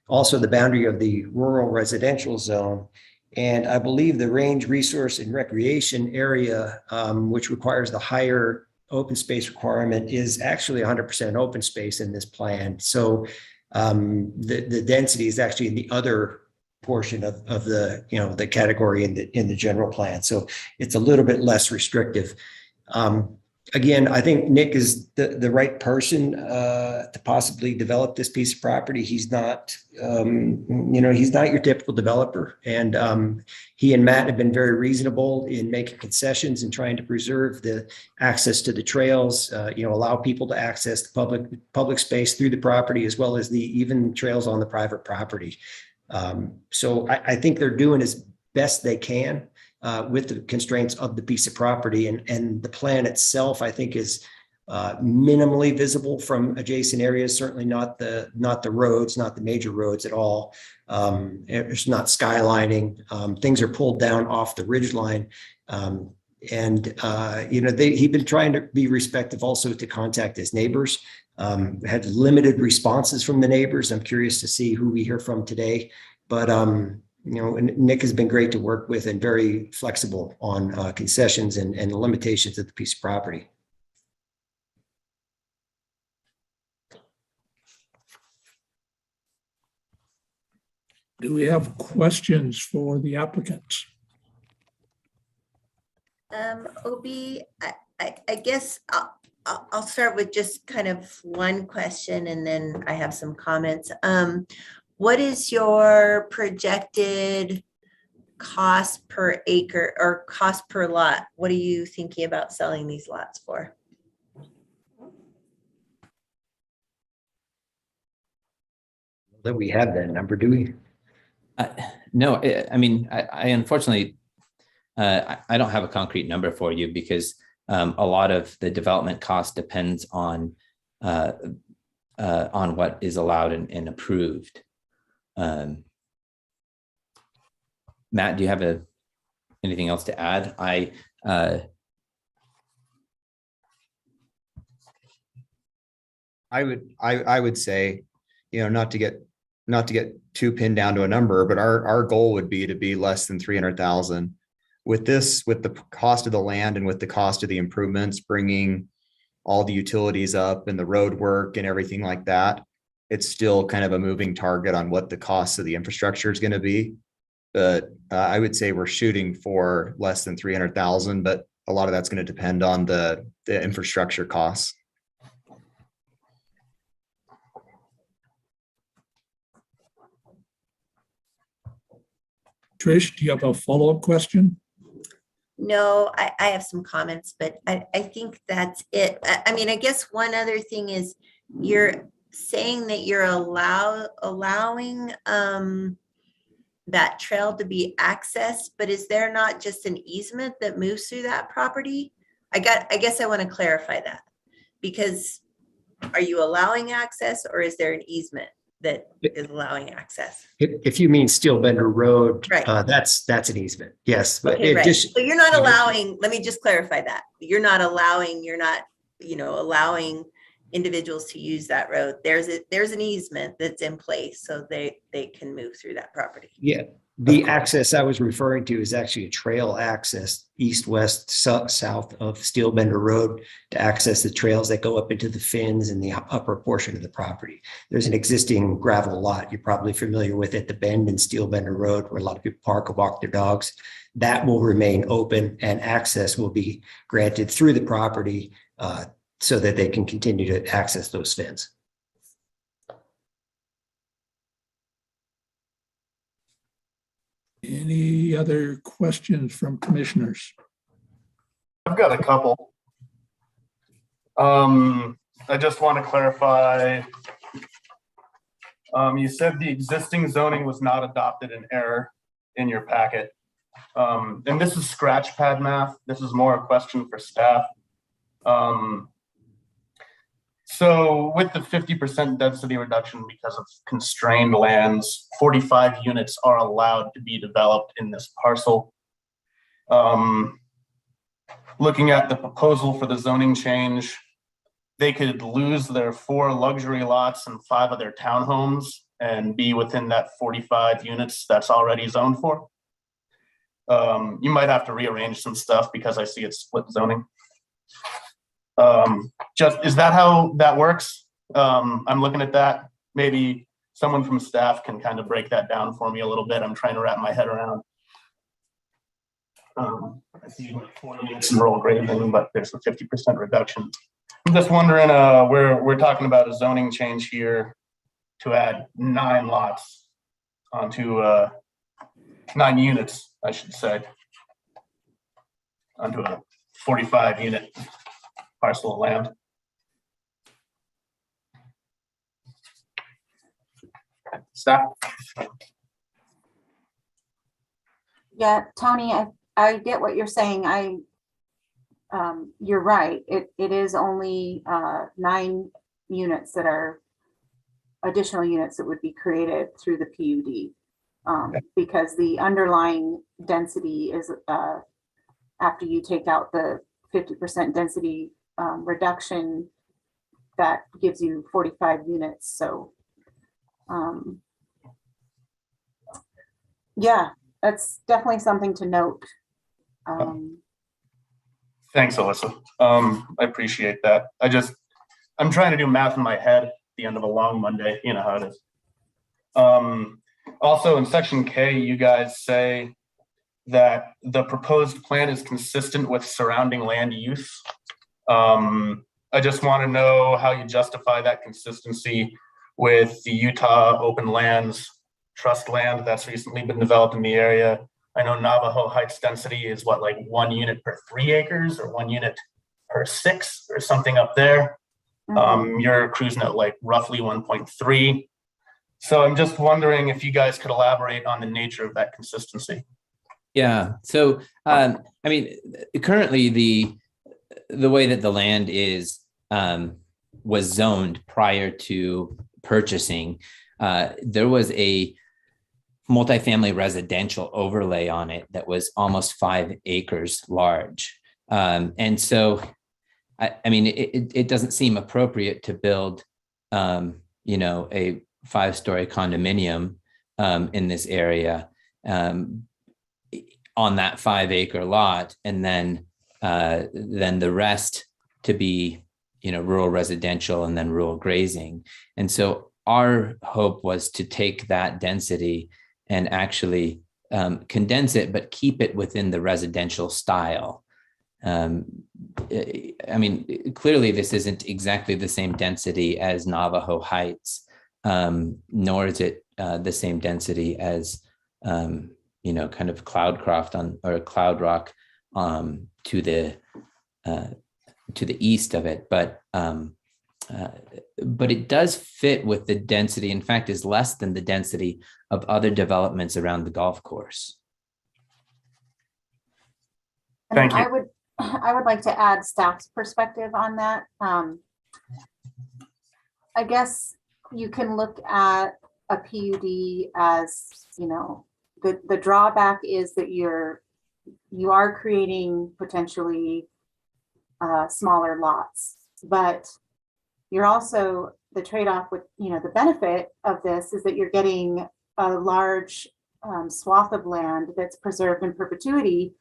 Speaker 10: also the boundary of the rural residential zone. And I believe the range, resource, and recreation area, which requires the higher open space requirement, is actually 100% open space in this plan. So the density is actually in the other portion of the, the category in the general plan. So it's a little bit less restrictive. Again, I think Nick is the right person to possibly develop this piece of property. He's not, he's not your typical developer. And he and Matt have been very reasonable in making concessions and trying to preserve the access to the trails, allow people to access the public space through the property, as well as the even trails on the private property. So I think they're doing as best they can with the constraints of the piece of property, and the plan itself, I think, is minimally visible from adjacent areas. Certainly not the roads, not the major roads at all. It's not skylining. Things are pulled down off the ridge line. He'd been trying to be respectful also to contact his neighbors. Had limited responses from the neighbors. I'm curious to see who we hear from today, but Nick has been great to work with and very flexible on concessions and the limitations of the piece of property.
Speaker 1: Do we have questions for the applicants?
Speaker 5: Obi, I guess I'll start with just kind of one question, and then I have some comments. What is your projected cost per acre or cost per lot? What are you thinking about selling these lots for?
Speaker 10: That we have that number, do we?
Speaker 9: No, I mean, I unfortunately, I don't have a concrete number for you because a lot of the development cost depends on what is allowed and approved. Matt, do you have anything else to add? I
Speaker 11: would say, not to get too pinned down to a number, but our goal would be to be less than 300,000. With the cost of the land and with the cost of the improvements, bringing all the utilities up and the road work and everything like that, it's still kind of a moving target on what the cost of the infrastructure is going to be. But I would say we're shooting for less than 300,000, but a lot of that's going to depend on the infrastructure costs.
Speaker 1: Trish, do you have a follow-up question?
Speaker 5: No, I have some comments, but I think that's it. I mean, I guess one other thing is you're saying that you're allowing that trail to be accessed, but is there not just an easement that moves through that property? I guess I want to clarify that, because are you allowing access, or is there an easement that is allowing access?
Speaker 10: If you mean Steel Bender Road,
Speaker 5: Right.
Speaker 10: That's an easement. Yes, but
Speaker 5: Okay,
Speaker 10: it
Speaker 5: right.
Speaker 10: just,
Speaker 5: So you're not allowing, let me just clarify that. You're not, allowing individuals to use that road. There's an easement that's in place so they can move through that property.
Speaker 10: yeah, the access I was referring to is actually a trail access east, west, south of Steel Bender Road to access the trails that go up into the fins and the upper portion of the property. There's an existing gravel lot you're probably familiar with at the bend in Steel Bender Road where a lot of people park and walk their dogs. That will remain open and access will be granted through the property so that they can continue to access those fins.
Speaker 1: Any other questions from commissioners?
Speaker 8: I've got a couple. I just want to clarify. You said the existing zoning was not adopted in error in your packet. And this is scratch pad math. This is more a question for staff. So with the 50% density reduction because of constrained lands, 45 units are allowed to be developed in this parcel. Looking at the proposal for the zoning change, they could lose their 4 luxury lots and 5 of their townhomes and be within that 45 units that's already zoned for. You might have to rearrange some stuff because I see it's split zoning. Is that how that works? I'm looking at that. Maybe someone from staff can kind of break that down for me a little bit. I'm trying to wrap my head around. I see 4 units in rural grazing, but there's a 50% reduction. I'm just wondering, we're talking about a zoning change here to add 9 lots onto 9 units, I should say, onto a 45 unit parcel of land. Staff?
Speaker 6: Yeah, Tony, I get what you're saying. You're right. It is only 9 units that are additional units that would be created through the PUD. Because the underlying density is after you take out the 50% density reduction, that gives you 45 units. So yeah, that's definitely something to note.
Speaker 8: Thanks, Alyssa. I appreciate that. I'm trying to do math in my head at the end of a long Monday. You know how it is. Also in section K, you guys say that the proposed plan is consistent with surrounding land use. I just want to know how you justify that consistency with the Utah Open Lands Trust land that's recently been developed in the area. I know Navajo Heights density is what, like 1 unit per 3 acres or 1 unit per 6 or something up there. You're cruising at like roughly 1.3. So I'm just wondering if you guys could elaborate on the nature of that consistency.
Speaker 9: Yeah. So, I mean, currently the way that the land is was zoned prior to purchasing, there was a multifamily residential overlay on it that was almost 5 acres large. And so, I mean, it doesn't seem appropriate to build, a 5-story condominium in this area on that 5-acre lot, and then the rest to be, rural residential and then rural grazing. And so our hope was to take that density and actually condense it, but keep it within the residential style. I mean, clearly this isn't exactly the same density as Navajo Heights, nor is it the same density as, kind of Cloudcroft or Cloud Rock to the east of it. But but it does fit with the density, in fact, is less than the density of other developments around the golf course.
Speaker 6: And
Speaker 8: Thank you.
Speaker 6: I would like to add staff's perspective on that. I guess you can look at a PUD as, you know, the drawback is that you are creating potentially smaller lots, but you're also, the trade-off with, you know, the benefit of this is that you're getting a large swath of land that's preserved in perpetuity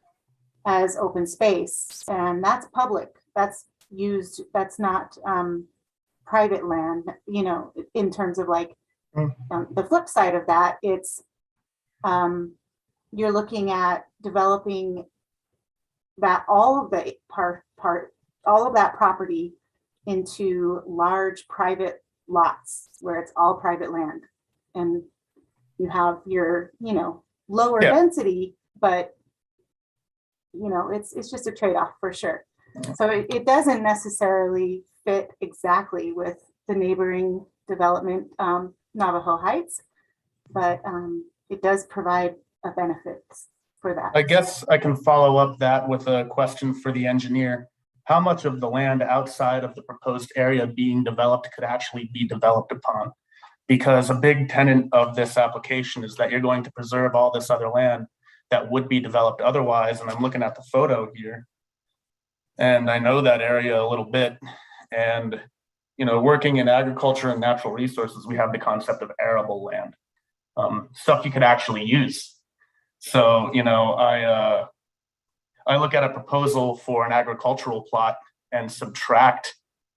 Speaker 6: as open space, and that's public, that's used, that's not private land, you know, in terms of like the flip side of that, it's you're looking at developing that all of the all of that property into large private lots where it's all private land, and you have your, you know, lower density, but you know, it's just a trade-off for sure. So it doesn't necessarily fit exactly with the neighboring development, Navajo Heights, but it does provide a benefit for that.
Speaker 8: I guess I can follow up that with a question for the engineer. How much of the land outside of the proposed area being developed could actually be developed upon? Because a big tenet of this application is that you're going to preserve all this other land that would be developed otherwise. And I'm looking at the photo here, and I know that area a little bit. And, you know, working in agriculture and natural resources, we have the concept of arable land, stuff you could actually use. So, you know, I look at a proposal for an agricultural plot and subtract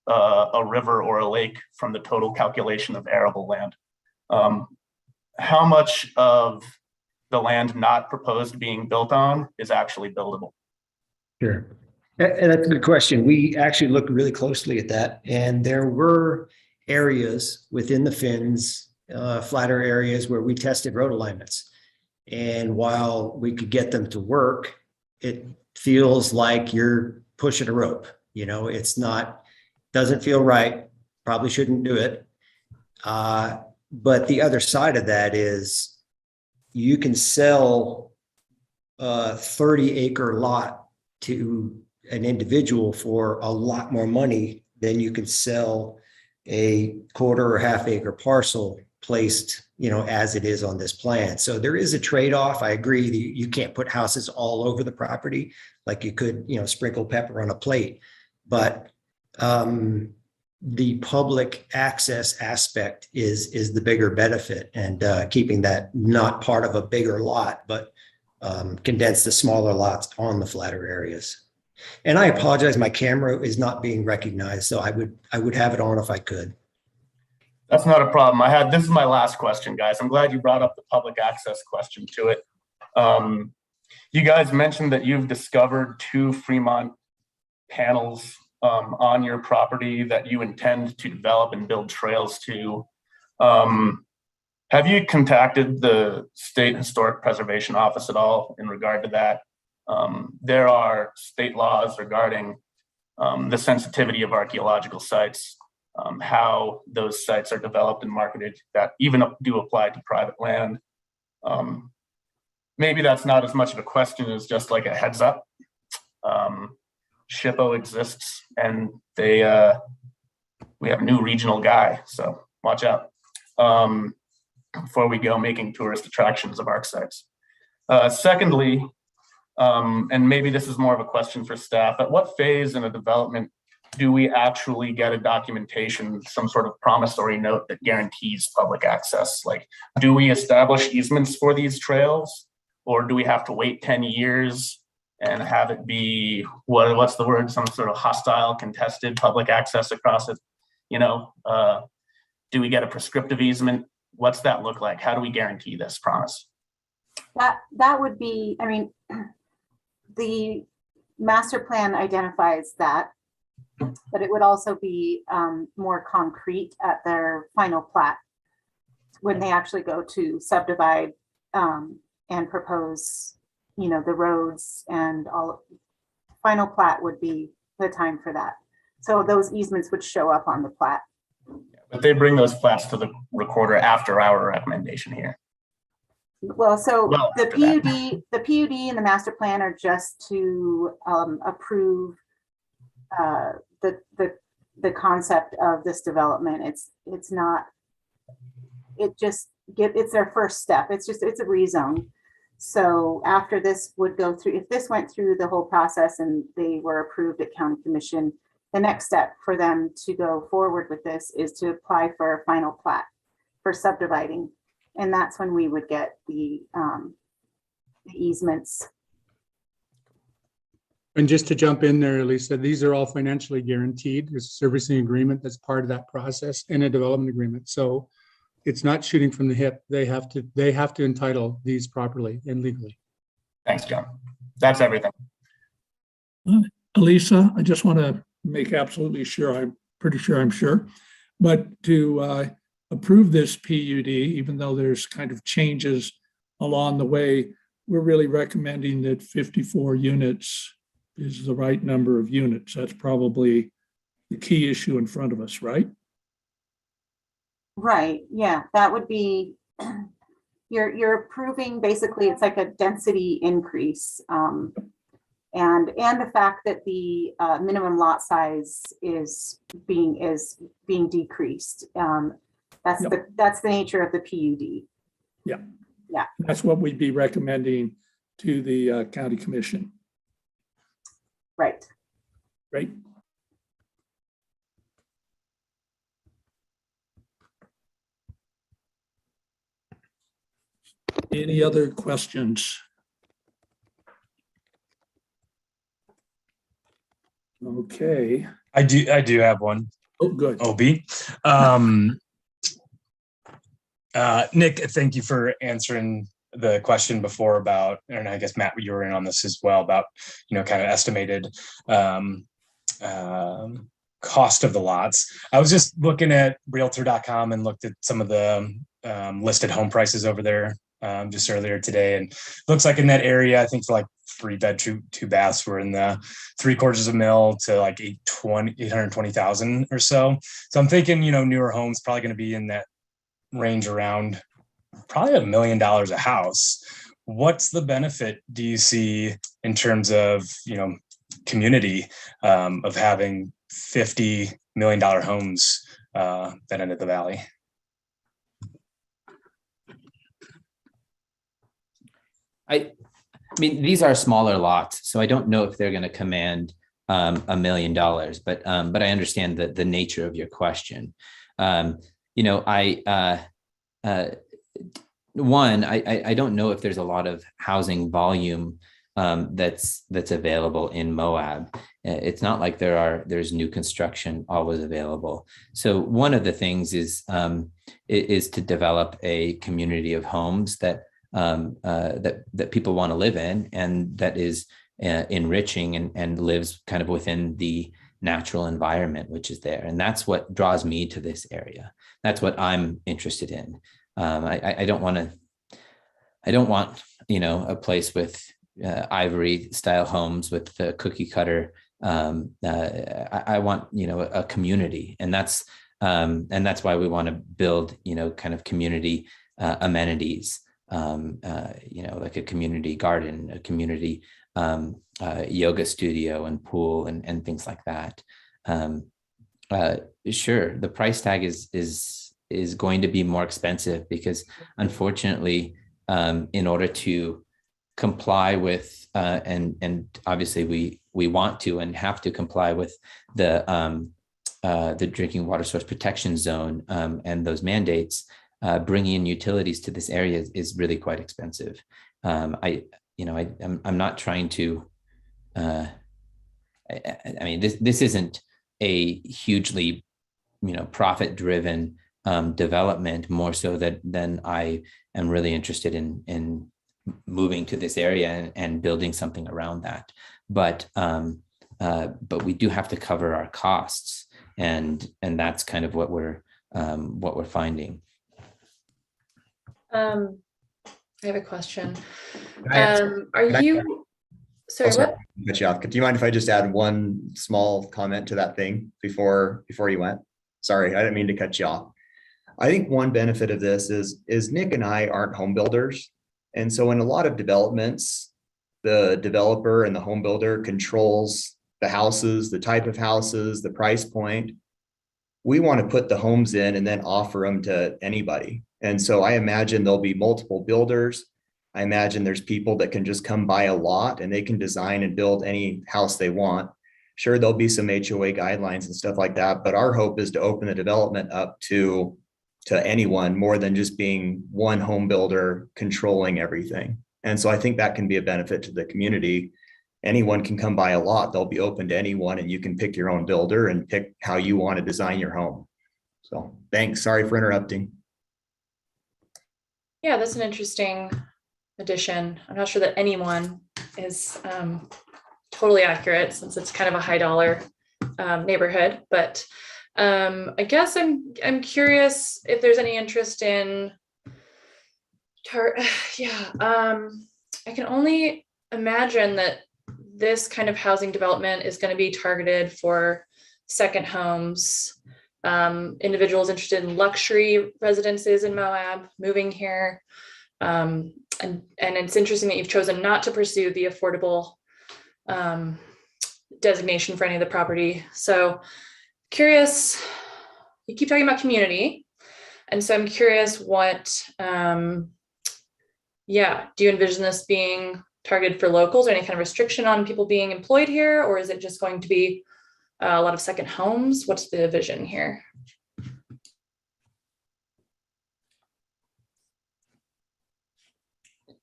Speaker 8: a river or a lake from the total calculation of arable land. How much of the land not proposed being built on is actually buildable?
Speaker 10: Sure. And that's a good question. We actually looked really closely at that, and there were areas within the fins, flatter areas where we tested road alignments. And while we could get them to work, it feels like you're pushing a rope. You know, it's not, doesn't feel right, probably shouldn't do it. But the other side of that is you can sell a 30-acre lot to an individual for a lot more money than you can sell a quarter or half-acre parcel placed, you know, as it is on this plan. So there is a trade-off. I agree that you can't put houses all over the property like you could, you know, sprinkle pepper on a plate. But the public access aspect is the bigger benefit, and keeping that not part of a bigger lot, but condense the smaller lots on the flatter areas. And I apologize, my camera is not being recognized, so I would have it on if I could.
Speaker 8: That's not a problem. This is my last question, guys. I'm glad you brought up the public access question to it. You guys mentioned that you've discovered 2 Fremont panels on your property that you intend to develop and build trails to. Have you contacted the State Historic Preservation Office at all in regard to that? There are state laws regarding the sensitivity of archaeological sites, how those sites are developed and marketed that even do apply to private land. Maybe that's not as much of a question as just like a heads up. SHPO exists, and we have a new regional guy, so watch out before we go making tourist attractions of ARC sites. Secondly, and maybe this is more of a question for staff, at what phase in a development do we actually get a documentation, some sort of promissory note that guarantees public access? Like, do we establish easements for these trails, or do we have to wait 10 years and have it be, what's the word, some sort of hostile, contested public access across it? You know, do we get a prescriptive easement? What's that look like? How do we guarantee this promise?
Speaker 6: That would be, I mean, the master plan identifies that, but it would also be more concrete at their final plat when they actually go to subdivide and propose, the roads and all. Final plat would be the time for that. So those easements would show up on the plat.
Speaker 8: But they bring those flats to the recorder after our recommendation here.
Speaker 6: Well, so
Speaker 8: Well,
Speaker 6: the
Speaker 8: after that.
Speaker 6: PUD and the master plan are just to approve the concept of this development. It's not, it's their first step. It's a rezone. So after this would go through, if this went through the whole process and they were approved at county commission, the next step for them to go forward with this is to apply for a final plat for subdividing. And that's when we would get the easements.
Speaker 2: And just to jump in there, Lisa, these are all financially guaranteed. There's a servicing agreement that's part of that process and a development agreement. So it's not shooting from the hip. They have to entitle these properly and legally.
Speaker 8: Thanks, John. That's everything.
Speaker 1: Elisa, I just want to make absolutely sure, I'm pretty sure I'm sure, but to approve this PUD, even though there's kind of changes along the way, we're really recommending that 54 units is the right number of units. That's probably the key issue in front of us, right?
Speaker 6: Right, yeah, that would be, you're approving, basically, it's like a density increase. And the fact that the minimum lot size is being decreased. That's the nature of the PUD.
Speaker 1: Yeah.
Speaker 6: Yeah.
Speaker 1: That's what we'd be recommending to the county commission.
Speaker 6: Right.
Speaker 1: Right. Any other questions? Okay.
Speaker 3: I do have one.
Speaker 1: Oh, good.
Speaker 3: OB. Nick, thank you for answering the question before about, and I guess Matt, you were in on this as well about, kind of estimated cost of the lots. I was just looking at realtor.com and looked at some of the listed home prices over there just earlier today. And looks like in that area, I think for like 3-bed, 2 baths were in the $750,000 to like 820,000 or so. So I'm thinking, newer homes probably going to be in that range around probably $1 million a house. What's the benefit do you see in terms of, community of having $50 million homes that end at the valley?
Speaker 9: I mean, these are smaller lots, so I don't know if they're going to command $1 million, but I understand the nature of your question. I don't know if there's a lot of housing volume that's available in Moab. It's not like there's new construction always available. So one of the things is to develop a community of homes that people want to live in, and that is enriching and lives kind of within the natural environment which is there. And that's what draws me to this area. That's what I'm interested in. I don't want a place with ivory style homes with the cookie cutter. I want a community, and that's why we want to build kind of community amenities. Like a community garden, a community yoga studio and pool and things like that. Sure, the price tag is going to be more expensive because, unfortunately, in order to comply with and obviously we want to and have to comply with the drinking water source protection zone and those mandates. Bringing in utilities to this area is really quite expensive. I'm not trying to. This isn't a hugely, profit-driven development. More so than I am really interested in moving to this area and building something around that. But we do have to cover our costs, and that's kind of what we're finding.
Speaker 7: I have a question. Sorry,
Speaker 11: Oh, sorry,
Speaker 7: what?
Speaker 11: cut you off. Do you mind if I just add one small comment to that thing before you went? Sorry, I didn't mean to cut you off. I think one benefit of this is Nick and I aren't home builders. And so in a lot of developments, the developer and the home builder controls the houses, the type of houses, the price point. We want to put the homes in and then offer them to anybody. And so I imagine there'll be multiple builders. I imagine there's people that can just come buy a lot and they can design and build any house they want. Sure, there'll be some HOA guidelines and stuff like that, but our hope is to open the development up to anyone more than just being one home builder controlling everything. And so I think that can be a benefit to the community. Anyone can come buy a lot. They'll be open to anyone and you can pick your own builder and pick how you want to design your home. So thanks. Sorry for interrupting.
Speaker 7: Yeah, that's an interesting addition. I'm not sure that anyone is totally accurate since it's kind of a high dollar neighborhood, but I guess I'm curious if there's any interest in I can only imagine that this kind of housing development is going to be targeted for second homes, individuals interested in luxury residences in Moab, moving here. And it's interesting that you've chosen not to pursue the affordable designation for any of the property. So curious, you keep talking about community. And so I'm curious what, do you envision this being targeted for locals or any kind of restriction on people being employed here? Or is it just going to be a lot of second homes? What's the vision here?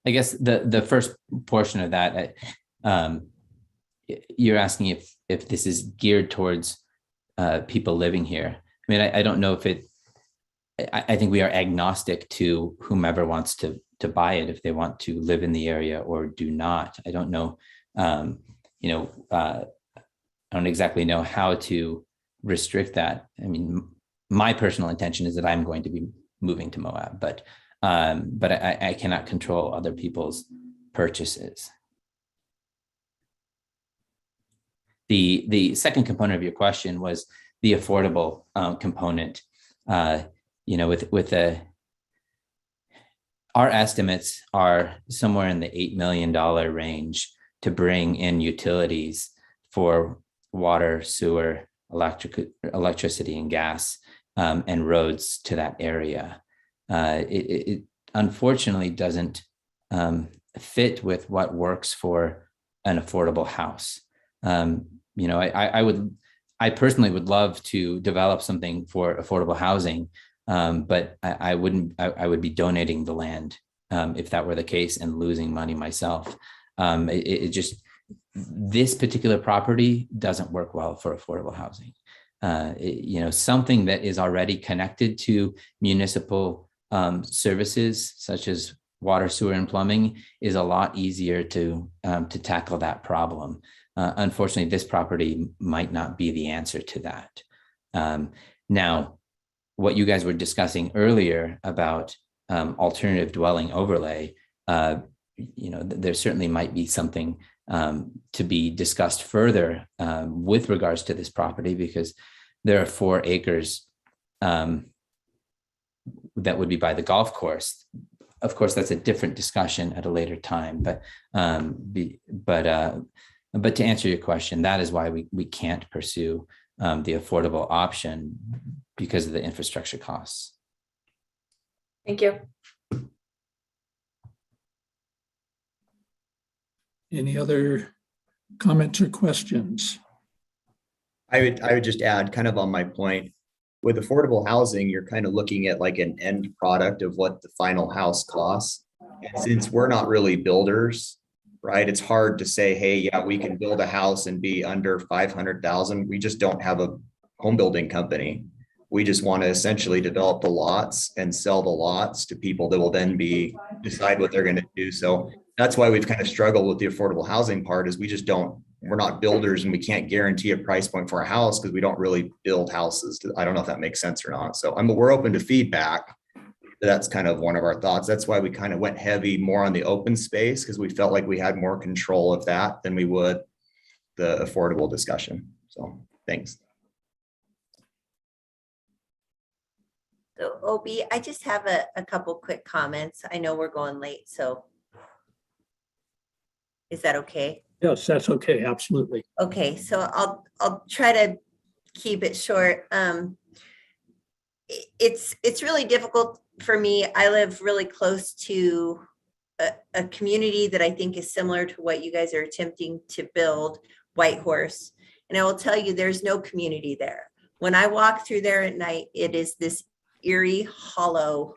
Speaker 9: I guess the first portion of that, you're asking if this is geared towards people living here. I mean, I don't know if I think we are agnostic to whomever wants to buy it, if they want to live in the area or do not. I don't know, I don't exactly know how to restrict that. I mean, my personal intention is that I'm going to be moving to Moab, but I cannot control other people's purchases. The second component of your question was the affordable component. Our estimates are somewhere in the $8 million range to bring in utilities for water, sewer, electricity, and gas, and roads to that area. It unfortunately doesn't fit with what works for an affordable house. I personally would love to develop something for affordable housing, but I would be donating the land if that were the case and losing money myself. This particular property doesn't work well for affordable housing. Something that is already connected to municipal services such as water, sewer, and plumbing is a lot easier to tackle that problem. Unfortunately, this property might not be the answer to that. Now, what you guys were discussing earlier about alternative dwelling overlay, there certainly might be something to be discussed further with regards to this property, because there are 4 acres that would be by the golf course. Of course, that's a different discussion at a later time, but to answer your question, that is why we can't pursue the affordable option, because of the infrastructure costs.
Speaker 7: Thank you.
Speaker 1: Any other comments or questions?
Speaker 11: I would just add, kind of on my point, with affordable housing, you're kind of looking at like an end product of what the final house costs. And since we're not really builders, right, it's hard to say, hey, yeah, we can build a house and be under 500,000. We just don't have a home building company. We just want to essentially develop the lots and sell the lots to people that will then decide what they're going to do. So that's why we've kind of struggled with the affordable housing part, is we're not builders and we can't guarantee a price point for a house because we don't really build houses. I don't know if that makes sense or not. So we're open to feedback, That's kind of one of our thoughts. That's why we kind of went heavy more on the open space, because we felt like we had more control of that than we would the affordable discussion. So thanks.
Speaker 5: So Obi, I just have a couple quick comments. I know we're going late, so is that okay?
Speaker 1: Yes, that's okay, absolutely.
Speaker 5: Okay, so I'll try to keep it short. It's really difficult for me. I live really close to a community that I think is similar to what you guys are attempting to build, Whitehorse. And I will tell you, there's no community there. When I walk through there at night, it is this eerie, hollow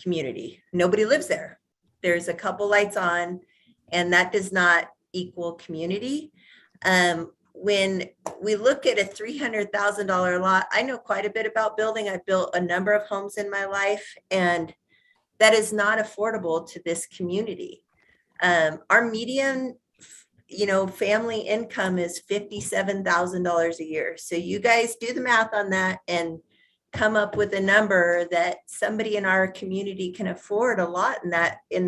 Speaker 5: community. Nobody lives there. There's a couple lights on, and that does not equal community. When we look at a $300,000 lot, I know quite a bit about building. I've built a number of homes in my life, and that is not affordable to this community. Our median, family income is $57,000 a year. So you guys do the math on that and come up with a number that somebody in our community can afford a lot in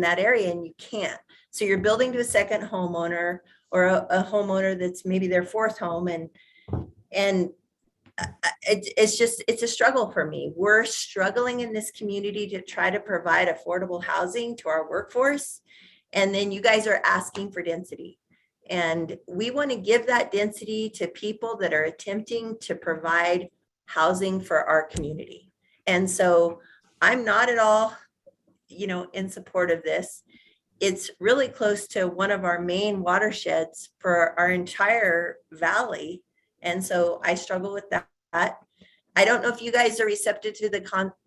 Speaker 5: that area, and you can't. So you're building to a second homeowner or a homeowner that's maybe their fourth home, and it's a struggle for me. We're struggling in this community to try to provide affordable housing to our workforce, and then you guys are asking for density. And we want to give that density to people that are attempting to provide housing for our community. And so I'm not at all, in support of this. It's really close to one of our main watersheds for our entire valley. And so I struggle with that. I don't know if you guys are receptive to the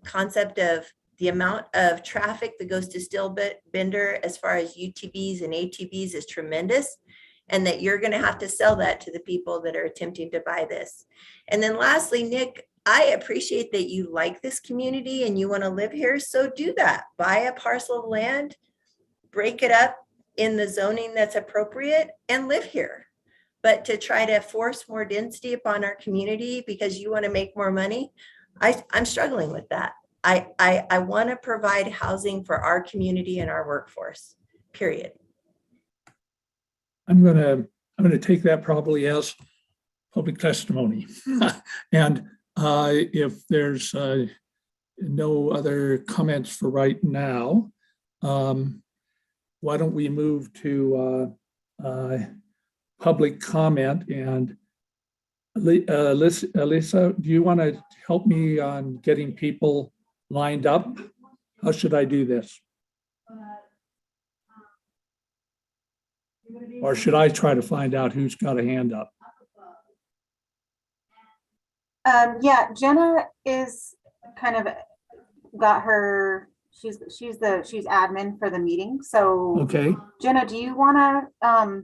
Speaker 5: concept of the amount of traffic that goes to Stillbender as far as UTVs and ATVs is tremendous, and that you're going to have to sell that to the people that are attempting to buy this. And then lastly, Nick, I appreciate that you like this community and you want to live here. So do that. Buy a parcel of land, break it up in the zoning that's appropriate, and live here. But to try to force more density upon our community because you want to make more money, I'm struggling with that. I want to provide housing for our community and our workforce, period.
Speaker 1: I'm gonna take that probably as public testimony. And if there's no other comments for right now, why don't we move to public comment? And Lisa, do you want to help me on getting people lined up? How should I do this? Or should I try to find out who's got a hand up?
Speaker 6: Yeah, Jenna is kind of got her, she's admin for the meeting. So
Speaker 1: Okay,
Speaker 6: Jenna, do you want to,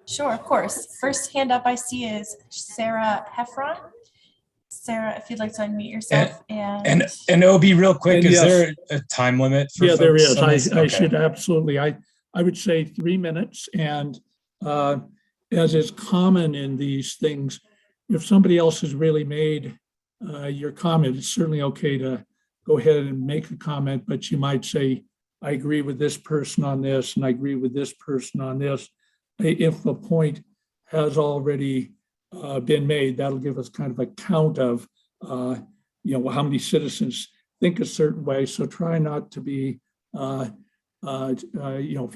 Speaker 12: Sure, of course. First hand up I see is Sarah Heffron. Sarah, if you'd like to unmute yourself
Speaker 3: And OB, real quick,
Speaker 1: And
Speaker 3: is
Speaker 1: yes.
Speaker 3: there a time limit for
Speaker 1: yeah, there
Speaker 3: folks
Speaker 1: is.
Speaker 3: on this?
Speaker 1: I
Speaker 3: Okay.
Speaker 1: should absolutely, I would say 3 minutes. And as is common in these things, if somebody else has really made your comment, it's certainly okay to go ahead and make a comment, but you might say, I agree with this person on this, and I agree with this person on this. If a point has already been made, that'll give us kind of a count of, how many citizens think a certain way. So try not to be, if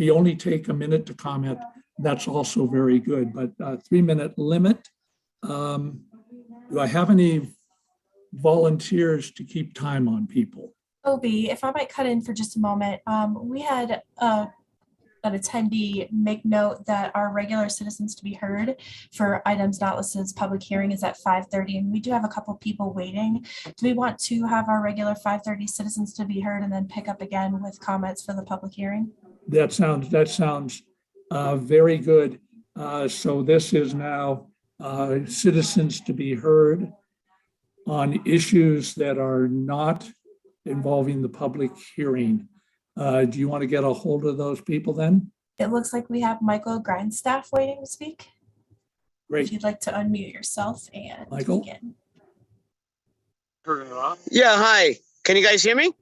Speaker 1: you only take a minute to comment, that's also very good. But 3 minute limit. Do I have any volunteers to keep time on people?
Speaker 12: OB, if I might cut in for just a moment, we had an attendee make note that our regular citizens to be heard for items not listed as public hearing is at 5:30, and we do have a couple people waiting. Do we want to have our regular 5:30 citizens to be heard and then pick up again with comments for the public hearing?
Speaker 1: That sounds very good. So this is now citizens to be heard on issues that are not involving the public hearing. Do you want to get a hold of those people then?
Speaker 12: It looks like we have Michael Grindstaff waiting to speak.
Speaker 1: Great.
Speaker 12: If you'd like to unmute yourself and
Speaker 1: Michael?
Speaker 12: begin.
Speaker 4: Yeah, hi. Can you guys hear me?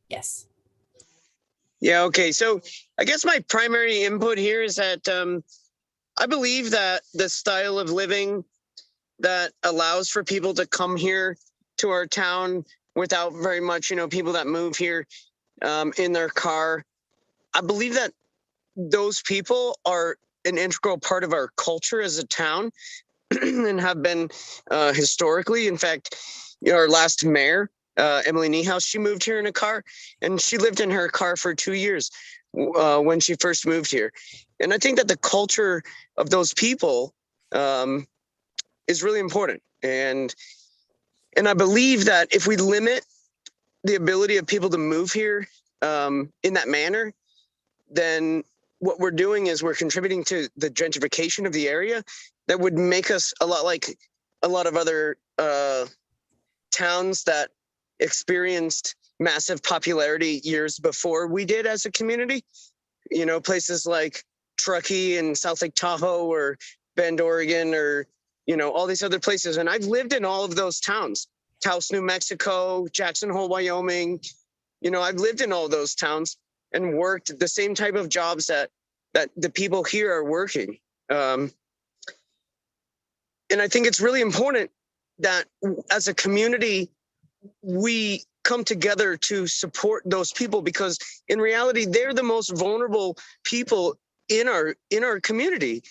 Speaker 12: Yes.
Speaker 4: Yeah, okay. So I guess my primary input here is that I believe that the style of living that allows for people to come here to our town without very much, people that move here in their car, I believe that those people are an integral part of our culture as a town and have been historically. In fact, our last mayor, Emily Niehaus, she moved here in a car, and she lived in her car for 2 years when she first moved here. And I think that the culture of those people is really important. And I believe that if we limit the ability of people to move here in that manner, then what we're doing is we're contributing to the gentrification of the area that would make us a lot like a lot of other towns that experienced massive popularity years before we did as a community. Places like Truckee and South Lake Tahoe or Bend, Oregon, or, all these other places. And I've lived in all of those towns, Taos, New Mexico, Jackson Hole, Wyoming. I've lived in all those towns and worked the same type of jobs that the people here are working. And I think it's really important that as a community, we come together to support those people, because in reality, they're the most vulnerable people in our community.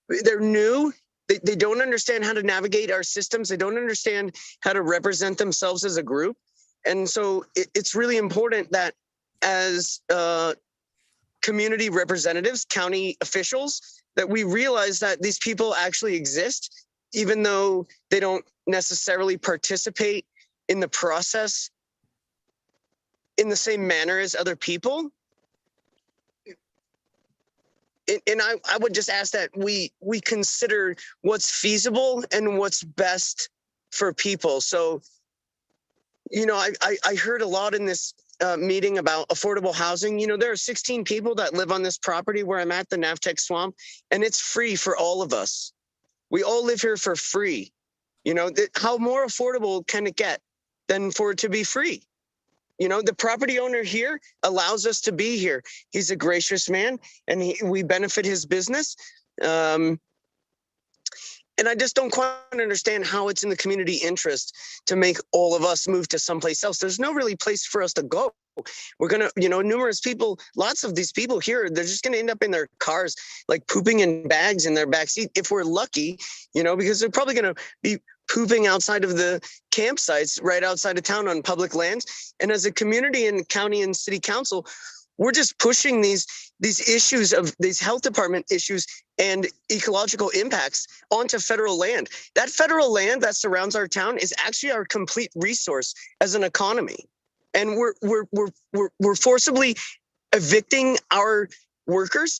Speaker 4: They're new. They don't understand how to navigate our systems. They don't understand how to represent themselves as a group. And so it's really important that as community representatives, county officials, that we realize that these people actually exist, even though they don't necessarily participate in the process in the same manner as other people. And I would just ask that we consider what's feasible and what's best for people. So, I heard a lot in this meeting about affordable housing. There are 16 people that live on this property where I'm at, the Navtech Swamp, and it's free for all of us. We all live here for free. How more affordable can it get than for it to be free? The property owner here allows us to be here. He's a gracious man, and we benefit his business. And I just don't quite understand how it's in the community interest to make all of us move to someplace else. There's no really place for us to go. We're going to, numerous people, lots of these people here, they're just going to end up in their cars, like pooping in bags in their backseat, if we're lucky, because they're probably going to be pooping outside of the campsites right outside of town on public lands. And as a community and county and city council, we're just pushing these issues of these health department issues and ecological impacts onto federal land. That federal land that surrounds our town is actually our complete resource as an economy. And we're forcibly evicting our workers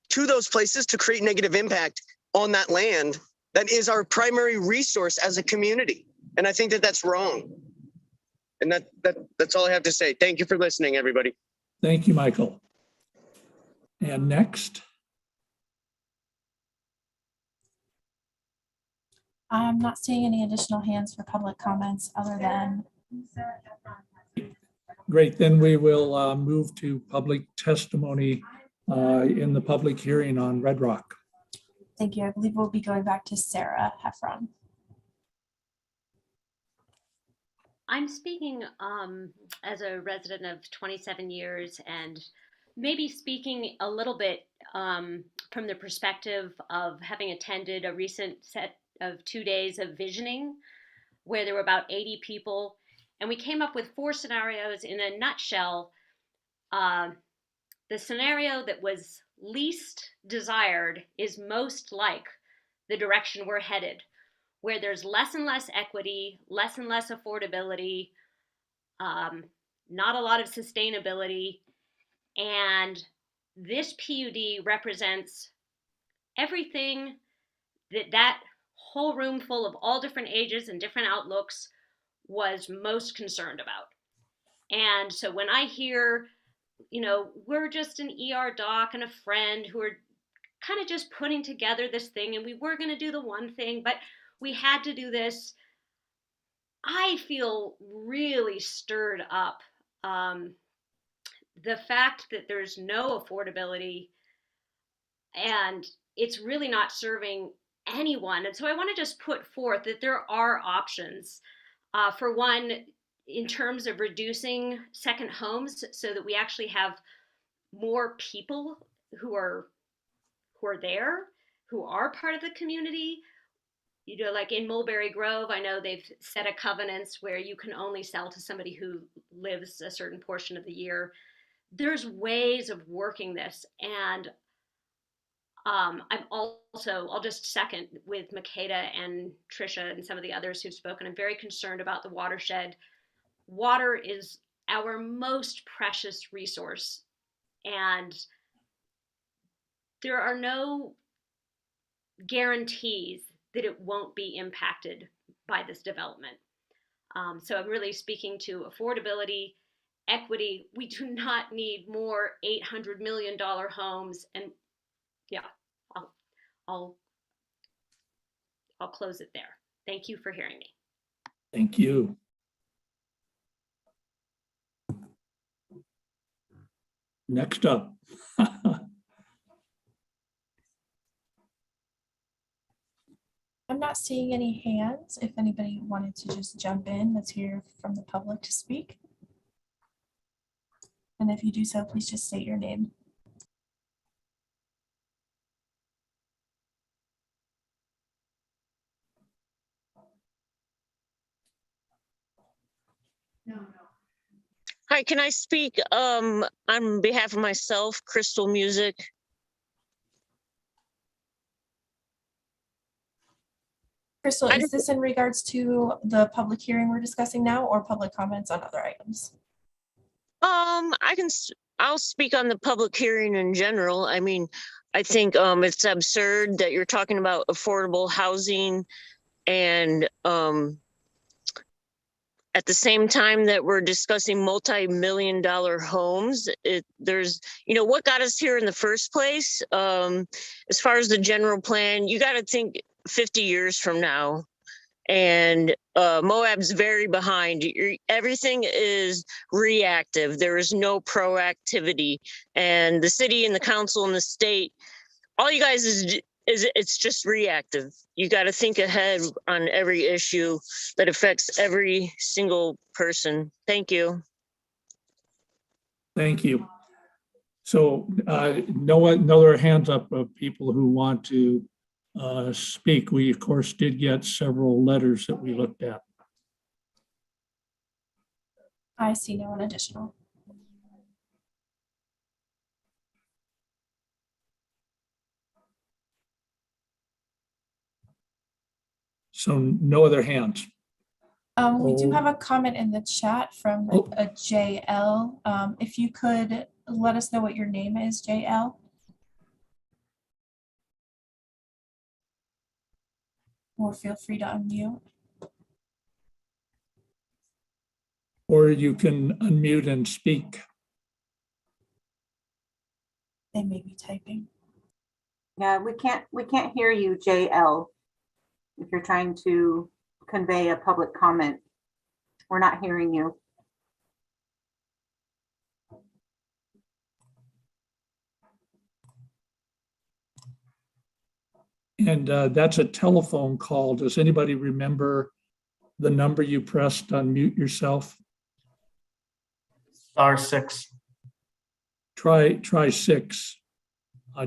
Speaker 4: to those places to create negative impact on that land that is our primary resource as a community. And I think that that's wrong. And that's all I have to say. Thank you for listening, everybody.
Speaker 1: Thank you, Michael. And next.
Speaker 12: I'm not seeing any additional hands for public comments other than.
Speaker 1: Great, then we will move to public testimony in the public hearing on Redrock.
Speaker 12: Thank you. I believe we'll be going back to Sarah Heffron.
Speaker 13: I'm speaking as a resident of 27 years, and maybe speaking a little bit from the perspective of having attended a recent set of 2 days of visioning where there were about 80 people, and we came up with 4 scenarios. In a nutshell, the scenario that was least desired is most like the direction we're headed, where there's less and less equity, less and less affordability, not a lot of sustainability. And this PUD represents everything that whole room full of all different ages and different outlooks was most concerned about. And so when I hear, we're just an ER doc and a friend who are kind of just putting together this thing, and we were going to do the one thing, but we had to do this, I feel really stirred up The fact that there's no affordability and it's really not serving anyone. And so I want to just put forth that there are options. For one, in terms of reducing second homes so that we actually have more people who are there, who are part of the community. You know, like in Mulberry Grove, I know they've set a covenants where you can only sell to somebody who lives a certain portion of the year. There's ways of working this. And I'll just second with Makeda and Trisha and some of the others who've spoken. I'm very concerned about the watershed. Water is our most precious resource. And there are no guarantees that it won't be impacted by this development. So I'm really speaking to affordability, equity. We do not need more $800 million homes. And yeah, I'll close it there. Thank you for hearing me.
Speaker 1: Thank you. Next up.
Speaker 12: I'm not seeing any hands. If anybody wanted to just jump in, let's hear from the public to speak. And if you do so, please just state your name.
Speaker 4: Hi, can I speak on behalf of myself, Crystal Music?
Speaker 12: Crystal, is this in regards to the public hearing we're discussing now or public comments on other items?
Speaker 4: I'll speak on the public hearing in general. I mean, I think it's absurd that you're talking about affordable housing and at the same time that we're discussing multi-million-dollar homes. There's, you know, what got us here in the first place? As far as the general plan, you got to think 50 years from now. And Moab's very behind. Everything is reactive. There is no proactivity. And the city and the council and the state, all you guys is it's just reactive. You got to think ahead on every issue that affects every single person. Thank you.
Speaker 1: Thank you. So no other hands up of people who want to speak. We, of course, did get several letters that we looked at.
Speaker 12: I see no one additional.
Speaker 1: So no other hands.
Speaker 12: We do have a comment in the chat from a JL. If you could let us know what your name is, JL. Or feel free to unmute.
Speaker 1: Or you can unmute and speak.
Speaker 12: They may be typing.
Speaker 6: Yeah, we can't hear you, JL. If you're trying to convey a public comment, we're not hearing you.
Speaker 1: And that's a telephone call. Does anybody remember the number you pressed to unmute yourself?
Speaker 8: *6.
Speaker 1: Try 6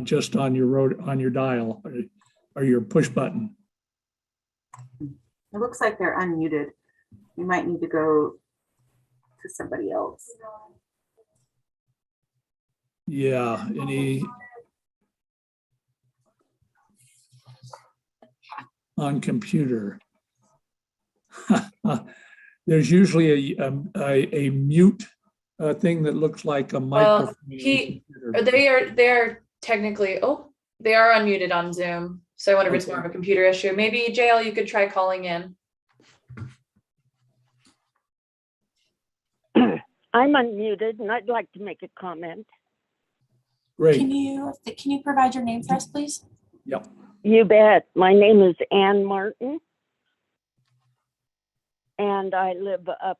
Speaker 1: just on your dial or your push button.
Speaker 6: It looks like they're unmuted. You might need to go to somebody else.
Speaker 1: Yeah, any on computer. There's usually a mute thing that looks like a microphone.
Speaker 7: Well, they are technically, they are unmuted on Zoom. So I wonder if it's more of a computer issue. Maybe JL, you could try calling in.
Speaker 14: I'm unmuted and I'd like to make a comment.
Speaker 1: Great.
Speaker 12: Can you provide your name for us, please?
Speaker 1: Yep.
Speaker 14: You bet. My name is Ann Martin. And I live up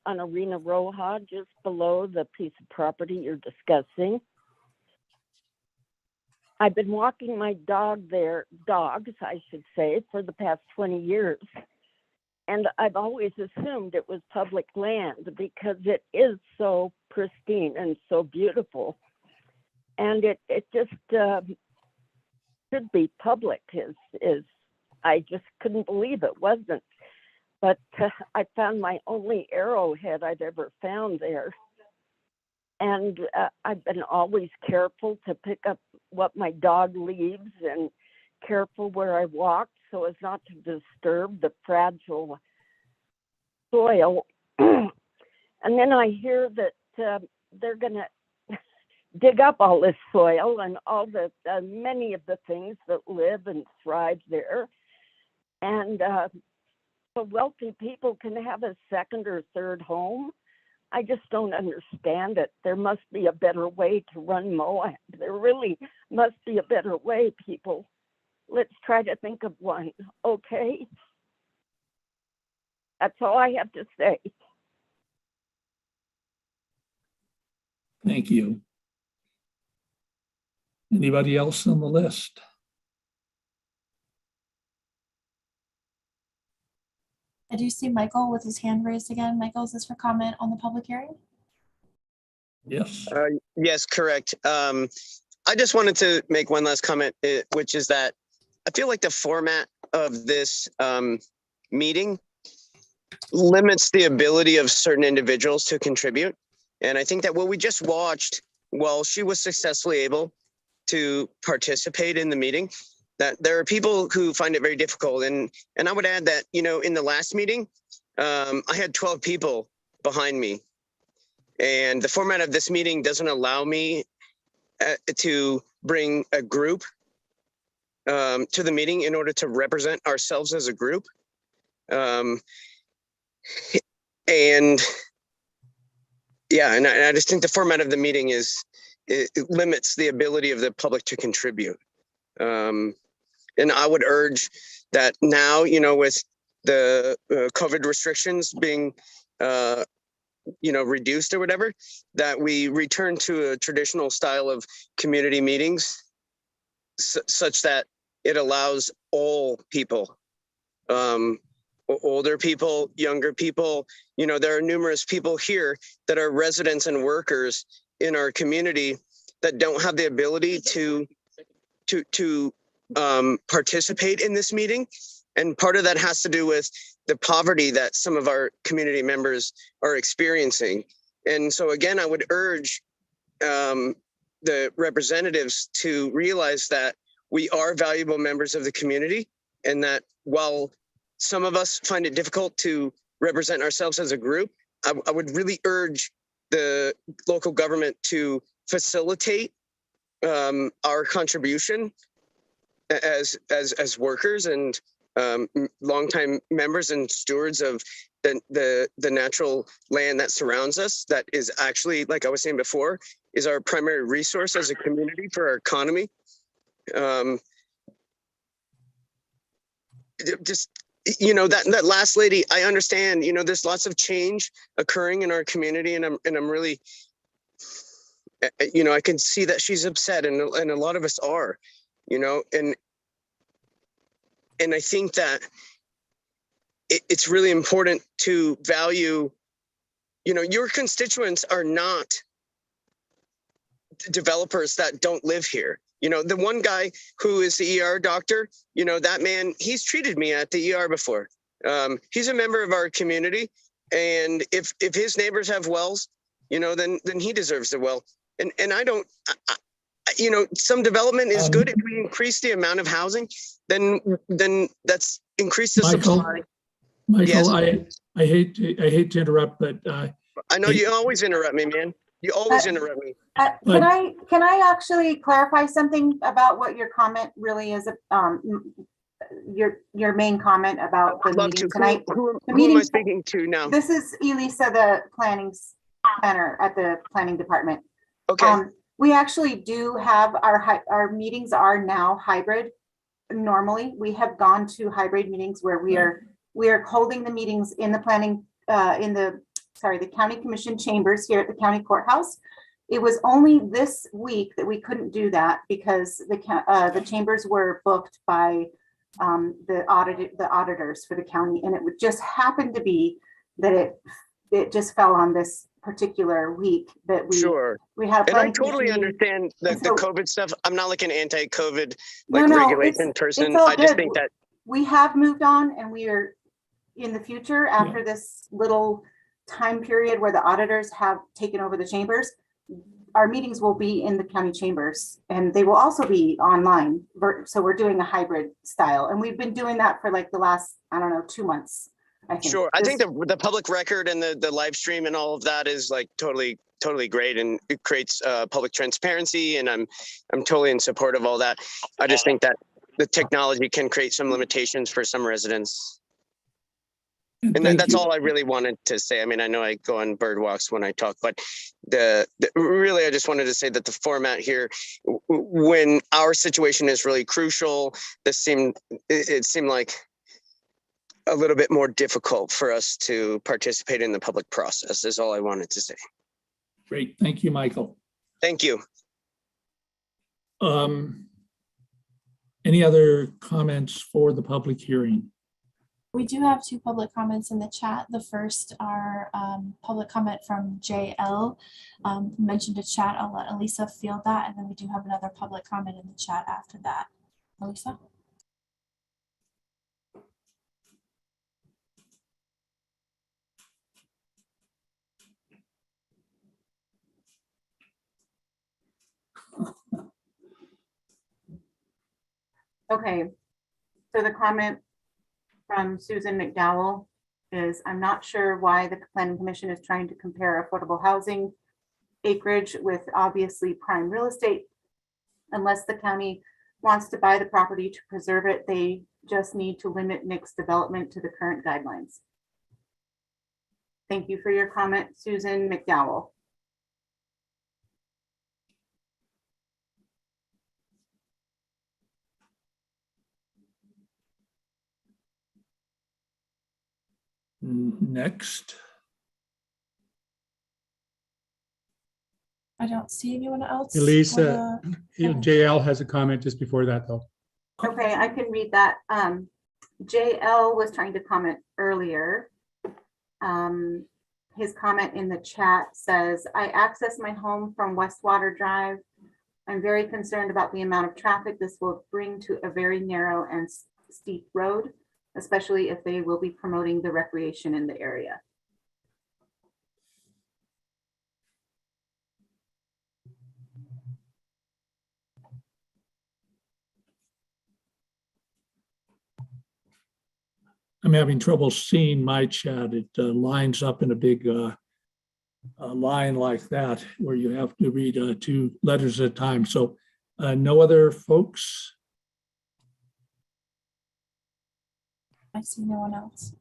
Speaker 14: on Arena Roja, just below the piece of property you're discussing. I've been walking my dogs, I should say, for the past 20 years. And I've always assumed it was public land because it is so pristine and so beautiful. And it just should be public. I just couldn't believe it wasn't. But I found my only arrowhead I've ever found there. And I've been always careful to pick up what my dog leaves and careful where I walk so as not to disturb the fragile soil. And then I hear that they're going to dig up all this soil and all the many of the things that live and thrive there. And so wealthy people can have a second or third home. I just don't understand it. There must be a better way to run Moab. There really must be a better way, people. Let's try to think of one, okay? That's all I have to say.
Speaker 1: Thank you. Anybody else on the list?
Speaker 12: I do see Michael with his hand raised again. Michael, is this for comment on the public hearing?
Speaker 1: Yes.
Speaker 4: Yes, correct. I just wanted to make one last comment, which is that I feel like the format of this meeting limits the ability of certain individuals to contribute. And I think that what we just watched, while she was successfully able to participate in the meeting, that there are people who find it very difficult. And I would add that, you know, in the last meeting, I had 12 people behind me. And the format of this meeting doesn't allow me to bring a group to the meeting in order to represent ourselves as a group. And yeah, and I just think the format of the meeting it limits the ability of the public to contribute. And I would urge that now, you know, with the COVID restrictions being, you know, reduced or whatever, that we return to a traditional style of community meetings such that it allows all people, older people, younger people. You know, there are numerous people here that are residents and workers in our community that don't have the ability to participate in this meeting. And part of that has to do with the poverty that some of our community members are experiencing. And so again, I would urge the representatives to realize that we are valuable members of the community, and that while some of us find it difficult to represent ourselves as a group, I would really urge the local government to facilitate our contribution as workers and longtime members and stewards of the natural land that surrounds us. That is actually, like I was saying before, is our primary resource as a community for our economy. Just, you know, that last lady, I understand, you know, there's lots of change occurring in our community, and I'm really, you know, I can see that she's upset, and a lot of us are, you know, and I think that it's really important to value, you know, your constituents are not developers that don't live here. You know, the one guy who is the ER doctor, you know, that man, he's treated me at the ER before. He's a member of our community. And if his neighbors have wells, you know, then he deserves a well. And I don't, you know, some development is good. If we increase the amount of housing, then that's increase the supply.
Speaker 1: Michael,
Speaker 4: Yes.
Speaker 1: I hate to interrupt, but
Speaker 4: I know you always interrupt me, man. You always interrupt me.
Speaker 6: Can I actually clarify something about what your comment really is? Your main comment about the meeting tonight.
Speaker 4: Who am I speaking to now?
Speaker 6: This is Elisa, the planning planner at the planning department.
Speaker 4: Okay.
Speaker 6: We actually do have our meetings are now hybrid. Normally, we have gone to hybrid meetings where we are holding the meetings in the planning in the the county commission chambers here at the county courthouse. It was only this week that we couldn't do that because the chambers were booked by the auditors for the county, and it would just happen to be that it just fell on this particular week that we had a
Speaker 4: And I
Speaker 6: planning
Speaker 4: totally
Speaker 6: commission meeting.
Speaker 4: understand the COVID stuff. I'm not like an anti-COVID
Speaker 6: No,
Speaker 4: regulation person.
Speaker 6: it's all
Speaker 4: I just
Speaker 6: good.
Speaker 4: think that
Speaker 6: We have moved on, and we are in the future after this little time period where the auditors have taken over the chambers. Our meetings will be in the county chambers, and they will also be online. So we're doing a hybrid style, and we've been doing that for like the last, I don't know, 2 months. I think.
Speaker 4: Sure. I think the public record and the live stream and all of that is like totally great, and it creates public transparency, and I'm totally in support of all that. I just think that the technology can create some limitations for some residents. And that's all I really wanted to say. I mean, I know I go on bird walks when I talk, but really, I just wanted to say that the format here, when our situation is really crucial, it seemed like a little bit more difficult for us to participate in the public process is all I wanted to say.
Speaker 1: Great. Thank you, Michael.
Speaker 4: Thank you.
Speaker 1: Any other comments for the public hearing?
Speaker 12: We do have 2 public comments in the chat. The first are public comment from JL. Mentioned a chat. I'll let Elisa field that. And then we do have another public comment in the chat after that. Elisa?
Speaker 6: Okay, so the comment from Susan McDowell is, I'm not sure why the planning commission is trying to compare affordable housing acreage with obviously prime real estate. Unless the county wants to buy the property to preserve it, they just need to limit mixed development to the current guidelines. Thank you for your comment, Susan McDowell.
Speaker 1: Next.
Speaker 12: I don't see anyone else.
Speaker 2: Elisa, JL has a comment just before that, though.
Speaker 6: Okay, I can read that. JL was trying to comment earlier. His comment in the chat says, I access my home from Westwater Drive. I'm very concerned about the amount of traffic this will bring to a very narrow and steep road, especially if they will be promoting the recreation in the area.
Speaker 1: I'm having trouble seeing my chat. It lines up in a big line like that where you have to read 2 letters at a time. So no other folks?
Speaker 12: I see no one else.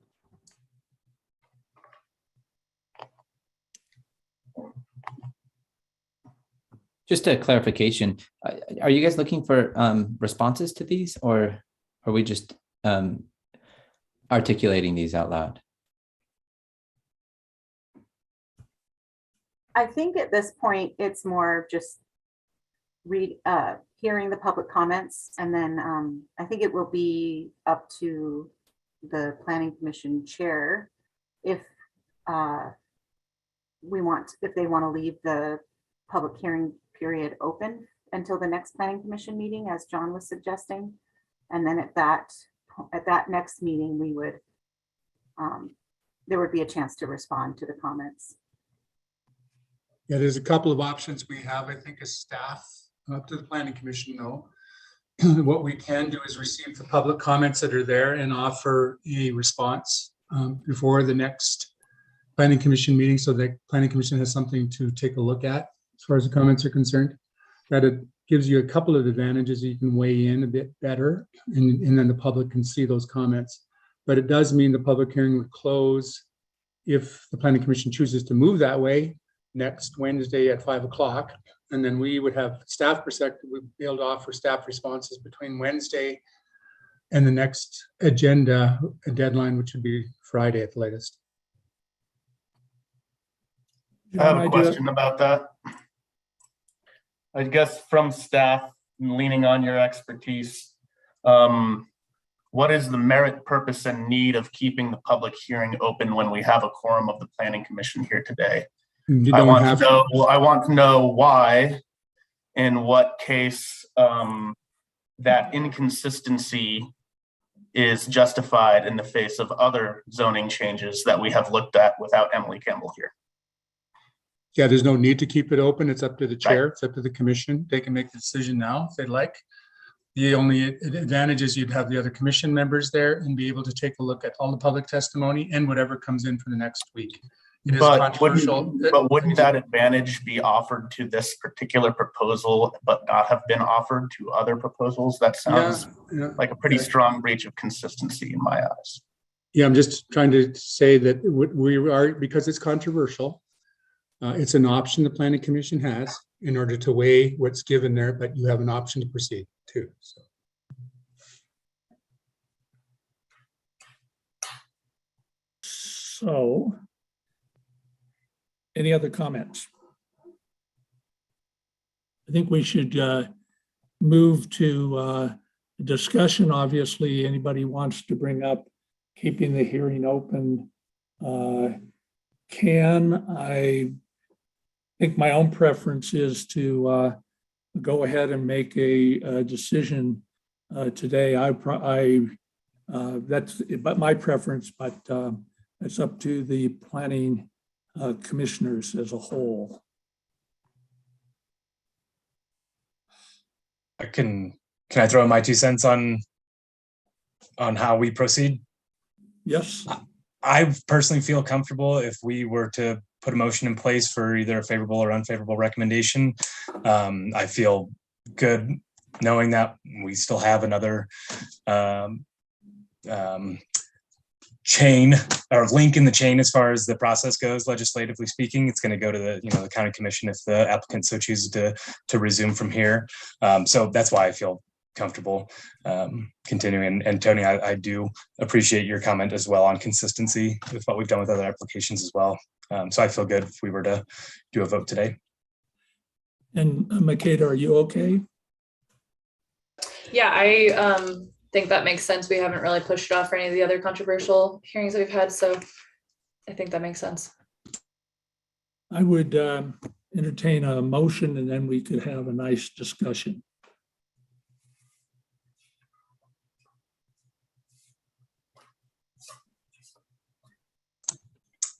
Speaker 9: Just a clarification, are you guys looking for responses to these, or are we just articulating these out loud?
Speaker 6: I think at this point, it's more just hearing the public comments, and then I think it will be up to the planning commission chair if they want to leave the public hearing period open until the next planning commission meeting, as John was suggesting. And then at that next meeting, we would there would be a chance to respond to the comments.
Speaker 2: Yeah, there's a couple of options we have, I think, as staff, up to the planning commission though. What we can do is receive the public comments that are there and offer a response before the next planning commission meeting, so that planning commission has something to take a look at as far as the comments are concerned. That it gives you a couple of advantages. You can weigh in a bit better, and then the public can see those comments. But it does mean the public hearing would close if the planning commission chooses to move that way next Wednesday at 5 o'clock. And then we would have staff perspective, we'd be able to offer staff responses between Wednesday and the next agenda deadline, which would be Friday at the latest.
Speaker 8: I have a
Speaker 1: John,
Speaker 8: question about that. I guess from staff, leaning on your expertise, what is the merit, purpose, and need of keeping the public hearing open when we have a quorum of the Planning Commission here today?
Speaker 2: You
Speaker 8: I
Speaker 2: don't
Speaker 8: want
Speaker 2: have,
Speaker 8: to know why, in what case, that inconsistency is justified in the face of other zoning changes that we have looked at without Emily Campbell here.
Speaker 2: yeah, there's no need to keep it open. It's up to the chair. It's up to the commission. They can make the decision now if they'd like. The only advantage is you'd have the other commission members there and be able to take a look at all the public testimony and whatever comes in for the next week. It is controversial.
Speaker 8: But wouldn't that advantage be offered to this particular proposal, but not have been offered to other proposals? That sounds like a pretty strong breach of consistency in my eyes.
Speaker 2: Yeah, I'm just trying to say that we are, because it's controversial, it's an option the planning commission has in order to weigh what's given there, but you have an option to proceed too.
Speaker 1: So, any other comments? I think we should move to discussion. Obviously, anybody wants to bring up keeping the hearing open can. I think my own preference is to go ahead and make a decision today. That's but my preference, but it's up to the planning commissioners as a whole.
Speaker 3: Can I throw in my 2 cents on how we proceed?
Speaker 1: Yes.
Speaker 3: I personally feel comfortable if we were to put a motion in place for either a favorable or unfavorable recommendation. I feel good knowing that we still have another chain or link in the chain as far as the process goes. Legislatively speaking, it's going to go to the county commission if the applicant so chooses to resume from here. So that's why I feel comfortable continuing. And Tony, I do appreciate your comment as well on consistency with what we've done with other applications as well. So I feel good if we were to do a vote today.
Speaker 1: And Makeda, are you okay?
Speaker 7: Yeah, I think that makes sense. We haven't really pushed it off for any of the other controversial hearings that we've had, so I think that makes sense.
Speaker 1: I would entertain a motion and then we could have a nice discussion.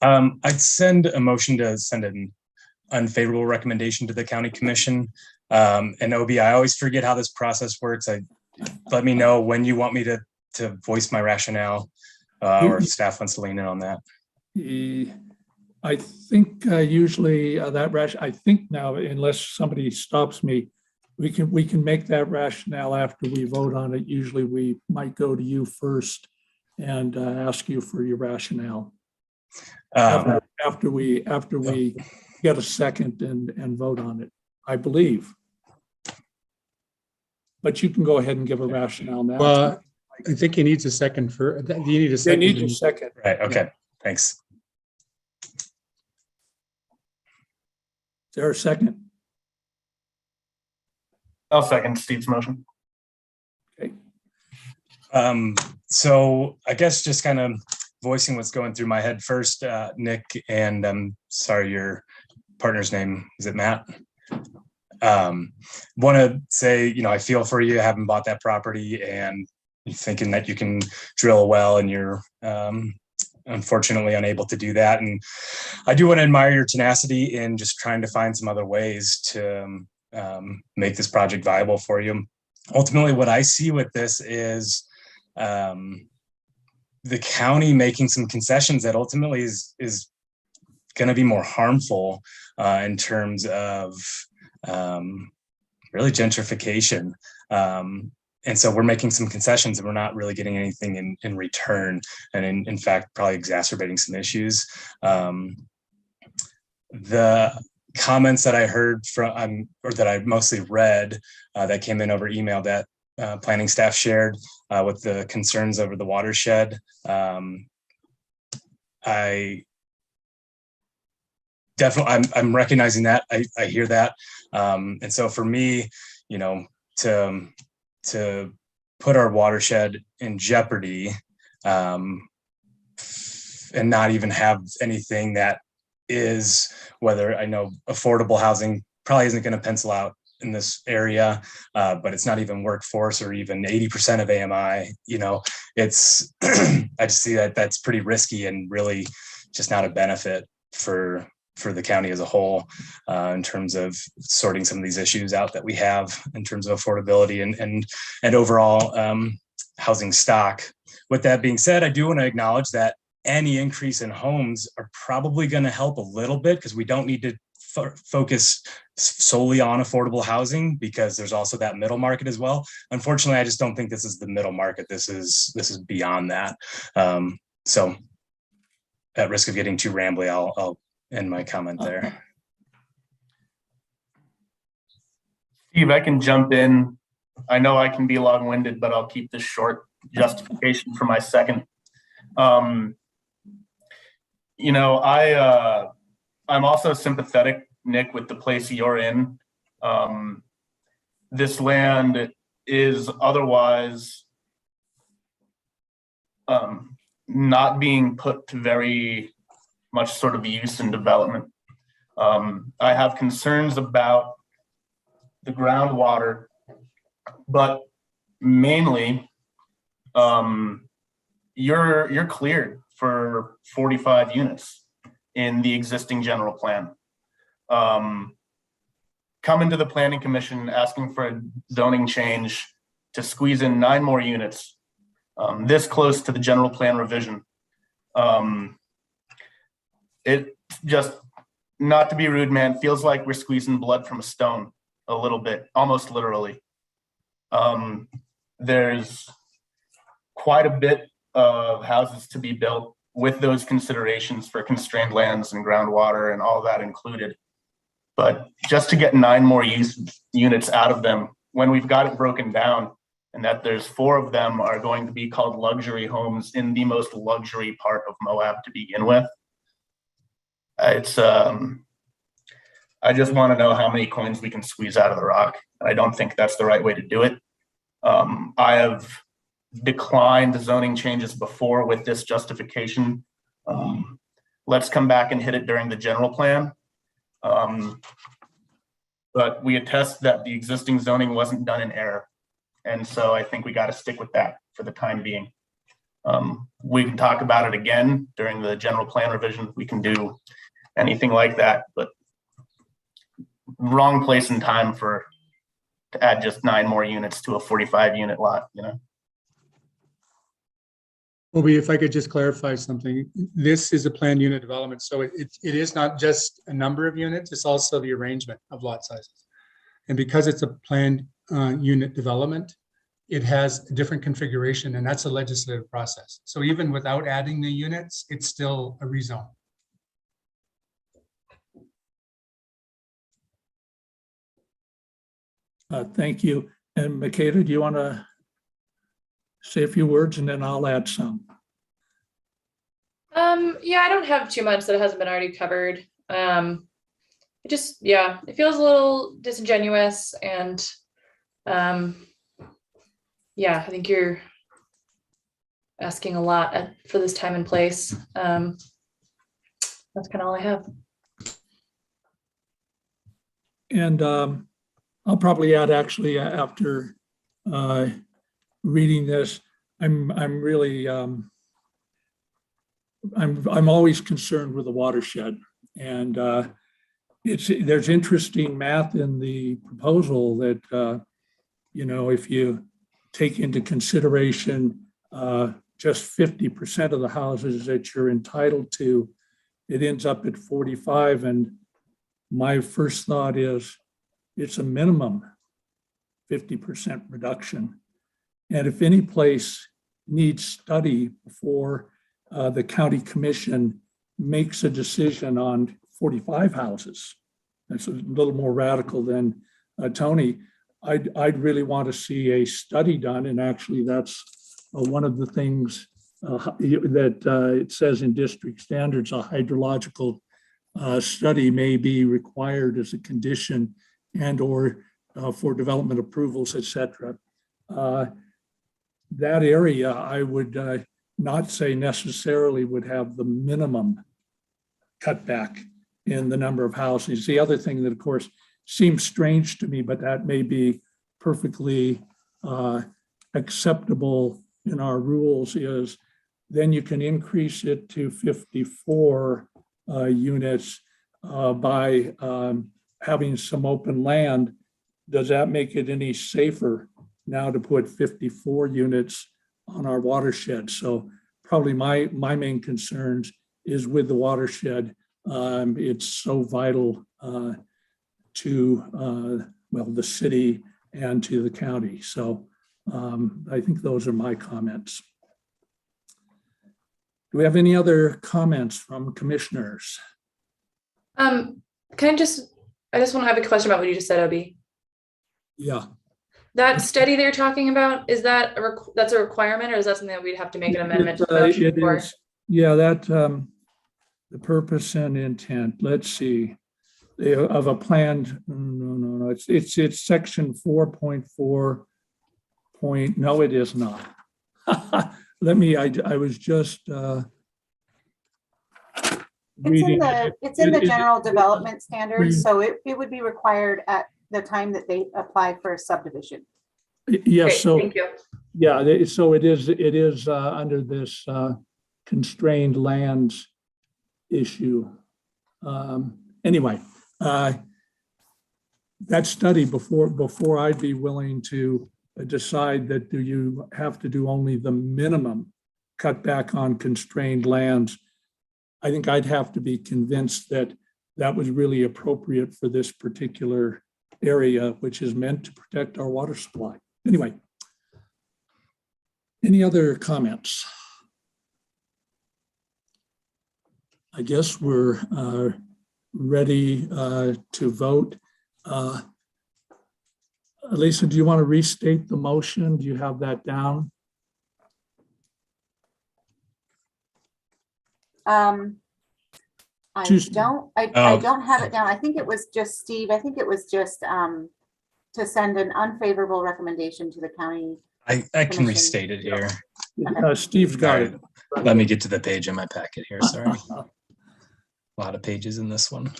Speaker 3: I'd send a motion to send an unfavorable recommendation to the county commission. And OB, I always forget how this process works. Let me know when you want me to voice my rationale, or if staff wants to lean in on that.
Speaker 1: I think usually I think now, unless somebody stops me, we can make that rationale after we vote on it. Usually we might go to you first and ask you for your rationale. After we get a second and vote on it, I believe. But you can go ahead and give a rationale now.
Speaker 2: Well, I think he needs a second for, you need a second.
Speaker 1: They need a second.
Speaker 3: Right, okay, thanks.
Speaker 1: Is there a second?
Speaker 8: I'll second Steve's motion.
Speaker 1: Okay.
Speaker 3: So I guess just kind of voicing what's going through my head first, Nick, and I'm sorry, your partner's name, is it Matt? Want to say, I feel for you having bought that property and you're thinking that you can drill a well and you're unfortunately unable to do that. And I do want to admire your tenacity in just trying to find some other ways to make this project viable for you. Ultimately, what I see with this is the county making some concessions that ultimately is going to be more harmful in terms of really gentrification. And so we're making some concessions and we're not really getting anything in return. And in fact, probably exacerbating some issues. The comments that I heard from, or that I mostly read that came in over email that planning staff shared with the concerns over the watershed. I definitely, I'm recognizing that. I hear that. And so for me, you know, to put our watershed in jeopardy, and not even have anything that is, whether I know affordable housing probably isn't going to pencil out in this area, but it's not even workforce or even 80% of AMI, you know, it's, I just see that that's pretty risky and really just not a benefit for the county as a whole, in terms of sorting some of these issues out that we have in terms of affordability and overall housing stock. With that being said, I do want to acknowledge that any increase in homes are probably going to help a little bit, because we don't need to focus solely on affordable housing, because there's also that middle market as well. Unfortunately, I just don't think this is the middle market. This is beyond that. So at risk of getting too rambly, I'll end my comment there.
Speaker 8: Steve, I can jump in. I know I can be long-winded, but I'll keep this short. Justification for my second. You know, I'm also sympathetic, Nick, with the place you're in. This land is otherwise not being put to very much sort of use and development. I have concerns about the groundwater, but mainly you're cleared for 45 units in the existing general plan. Coming to the planning commission asking for a zoning change to squeeze in 9 more units this close to the general plan revision. It just, not to be rude, man, feels like we're squeezing blood from a stone a little bit, almost literally. There's quite a bit of houses to be built with those considerations for constrained lands and groundwater and all that included. But just to get 9 more units out of them when we've got it broken down, and that there's 4 of them are going to be called luxury homes in the most luxury part of Moab to begin with. It's, I just want to know how many coins we can squeeze out of the rock. I don't think that's the right way to do it. I have declined zoning changes before with this justification. Let's come back and hit it during the general plan. But we attest that the existing zoning wasn't done in error. And so I think we got to stick with that for the time being. We can talk about it again during the general plan revision. We can do anything like that, but wrong place and time to add just 9 more units to a 45 unit lot, you know?
Speaker 2: Obi, if I could just clarify something, this is a planned unit development. So it is not just a number of units, it's also the arrangement of lot sizes. And because it's a planned unit development, it has a different configuration, and that's a legislative process. So even without adding the units, it's still a rezone.
Speaker 1: Thank you. And Makeda, do you want to say a few words, and then I'll add some?
Speaker 7: Yeah, I don't have too much that hasn't been already covered. It just, yeah, it feels a little disingenuous, and yeah, I think you're asking a lot for this time and place. That's kind of all I have.
Speaker 1: And I'll probably add, actually, after reading this, I'm really I'm always concerned with the watershed, and there's interesting math in the proposal that you know, if you take into consideration just 50% of the houses that you're entitled to, it ends up at 45. And my first thought is it's a minimum 50% reduction. And if any place needs study before the county commission makes a decision on 45 houses, that's a little more radical than Tony, I'd really want to see a study done. And actually that's one of the things that it says in district standards, a hydrological study may be required as a condition and or for development approvals, et cetera. That area, I would not say necessarily would have the minimum cutback in the number of houses. The other thing that, of course, seems strange to me, but that may be perfectly acceptable in our rules, is then you can increase it to 54 units by having some open land. Does that make it any safer now to put 54 units on our watershed? So probably my main concerns is with the watershed. It's so vital to the city and to the county. So I think those are my comments. Do we have any other comments from commissioners?
Speaker 7: I just want to have a question about what you just said, Obi.
Speaker 1: Yeah.
Speaker 7: That study they're talking about, is that that's a requirement, or is that something that we'd have to make an amendment to the motion
Speaker 1: It
Speaker 7: for?
Speaker 1: is. Yeah, that the purpose and intent. Let's see. Of a planned. No. It's section 4.4. No, it is not. Let me. I was just.
Speaker 6: It's in the general development standards, so it would be required at the time that they apply for a subdivision.
Speaker 1: Yes.
Speaker 7: Great,
Speaker 1: So
Speaker 7: thank you.
Speaker 1: yeah. So it is under this constrained lands issue. Anyway, that study before I'd be willing to decide that do you have to do only the minimum cutback on constrained lands, I think I'd have to be convinced that that was really appropriate for this particular area, which is meant to protect our water supply. Anyway, any other comments? I guess we're ready to vote. Lisa, do you want to restate the motion? Do you have that down?
Speaker 6: I
Speaker 1: Just-
Speaker 6: don't have it down. I think it was just Steve. I think it was just to send an unfavorable recommendation to the county.
Speaker 3: I can
Speaker 6: Commission.
Speaker 3: restate it here.
Speaker 1: Steve's got it.
Speaker 3: Let me get to the page in my packet here, sorry. A lot of pages in this one.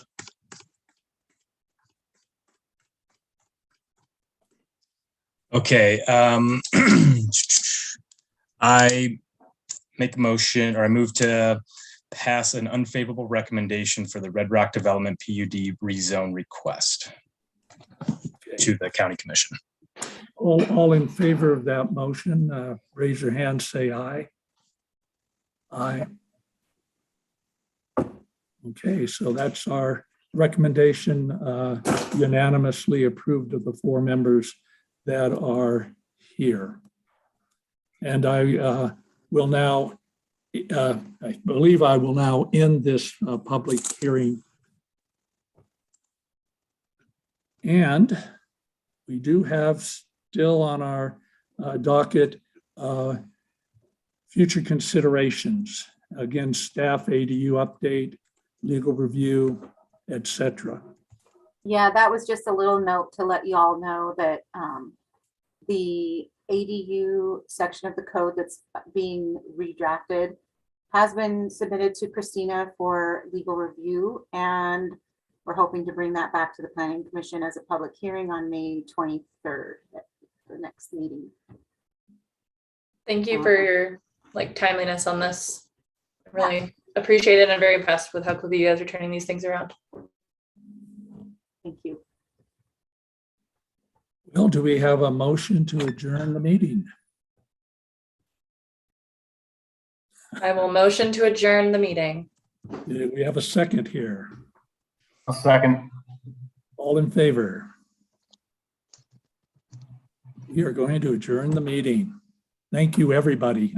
Speaker 3: Okay, I make a motion, or I move to pass an unfavorable recommendation for the Redrock Development PUD rezone request to the county commission.
Speaker 1: All in favor of that motion, raise your hand, say aye. Aye. Okay, so that's our recommendation, unanimously approved of the 4 members that are here. And I will now, I believe I will now end this public hearing. And we do have still on our docket future considerations. Again, staff ADU update, legal review, etc.
Speaker 6: Yeah, that was just a little note to let you all know that the ADU section of the code that's being redrafted has been submitted to Christina for legal review, and we're hoping to bring that back to the Planning Commission as a public hearing on May 23rd, at the next meeting.
Speaker 7: Thank you for your timeliness on this. Really appreciate it, and I'm very impressed with how quickly you guys are turning these things around.
Speaker 6: Thank you.
Speaker 1: Well, do we have a motion to adjourn the meeting?
Speaker 7: I will motion to adjourn the meeting.
Speaker 1: Do we have a second here?
Speaker 8: A second.
Speaker 1: All in favor? We are going to adjourn the meeting. Thank you, everybody.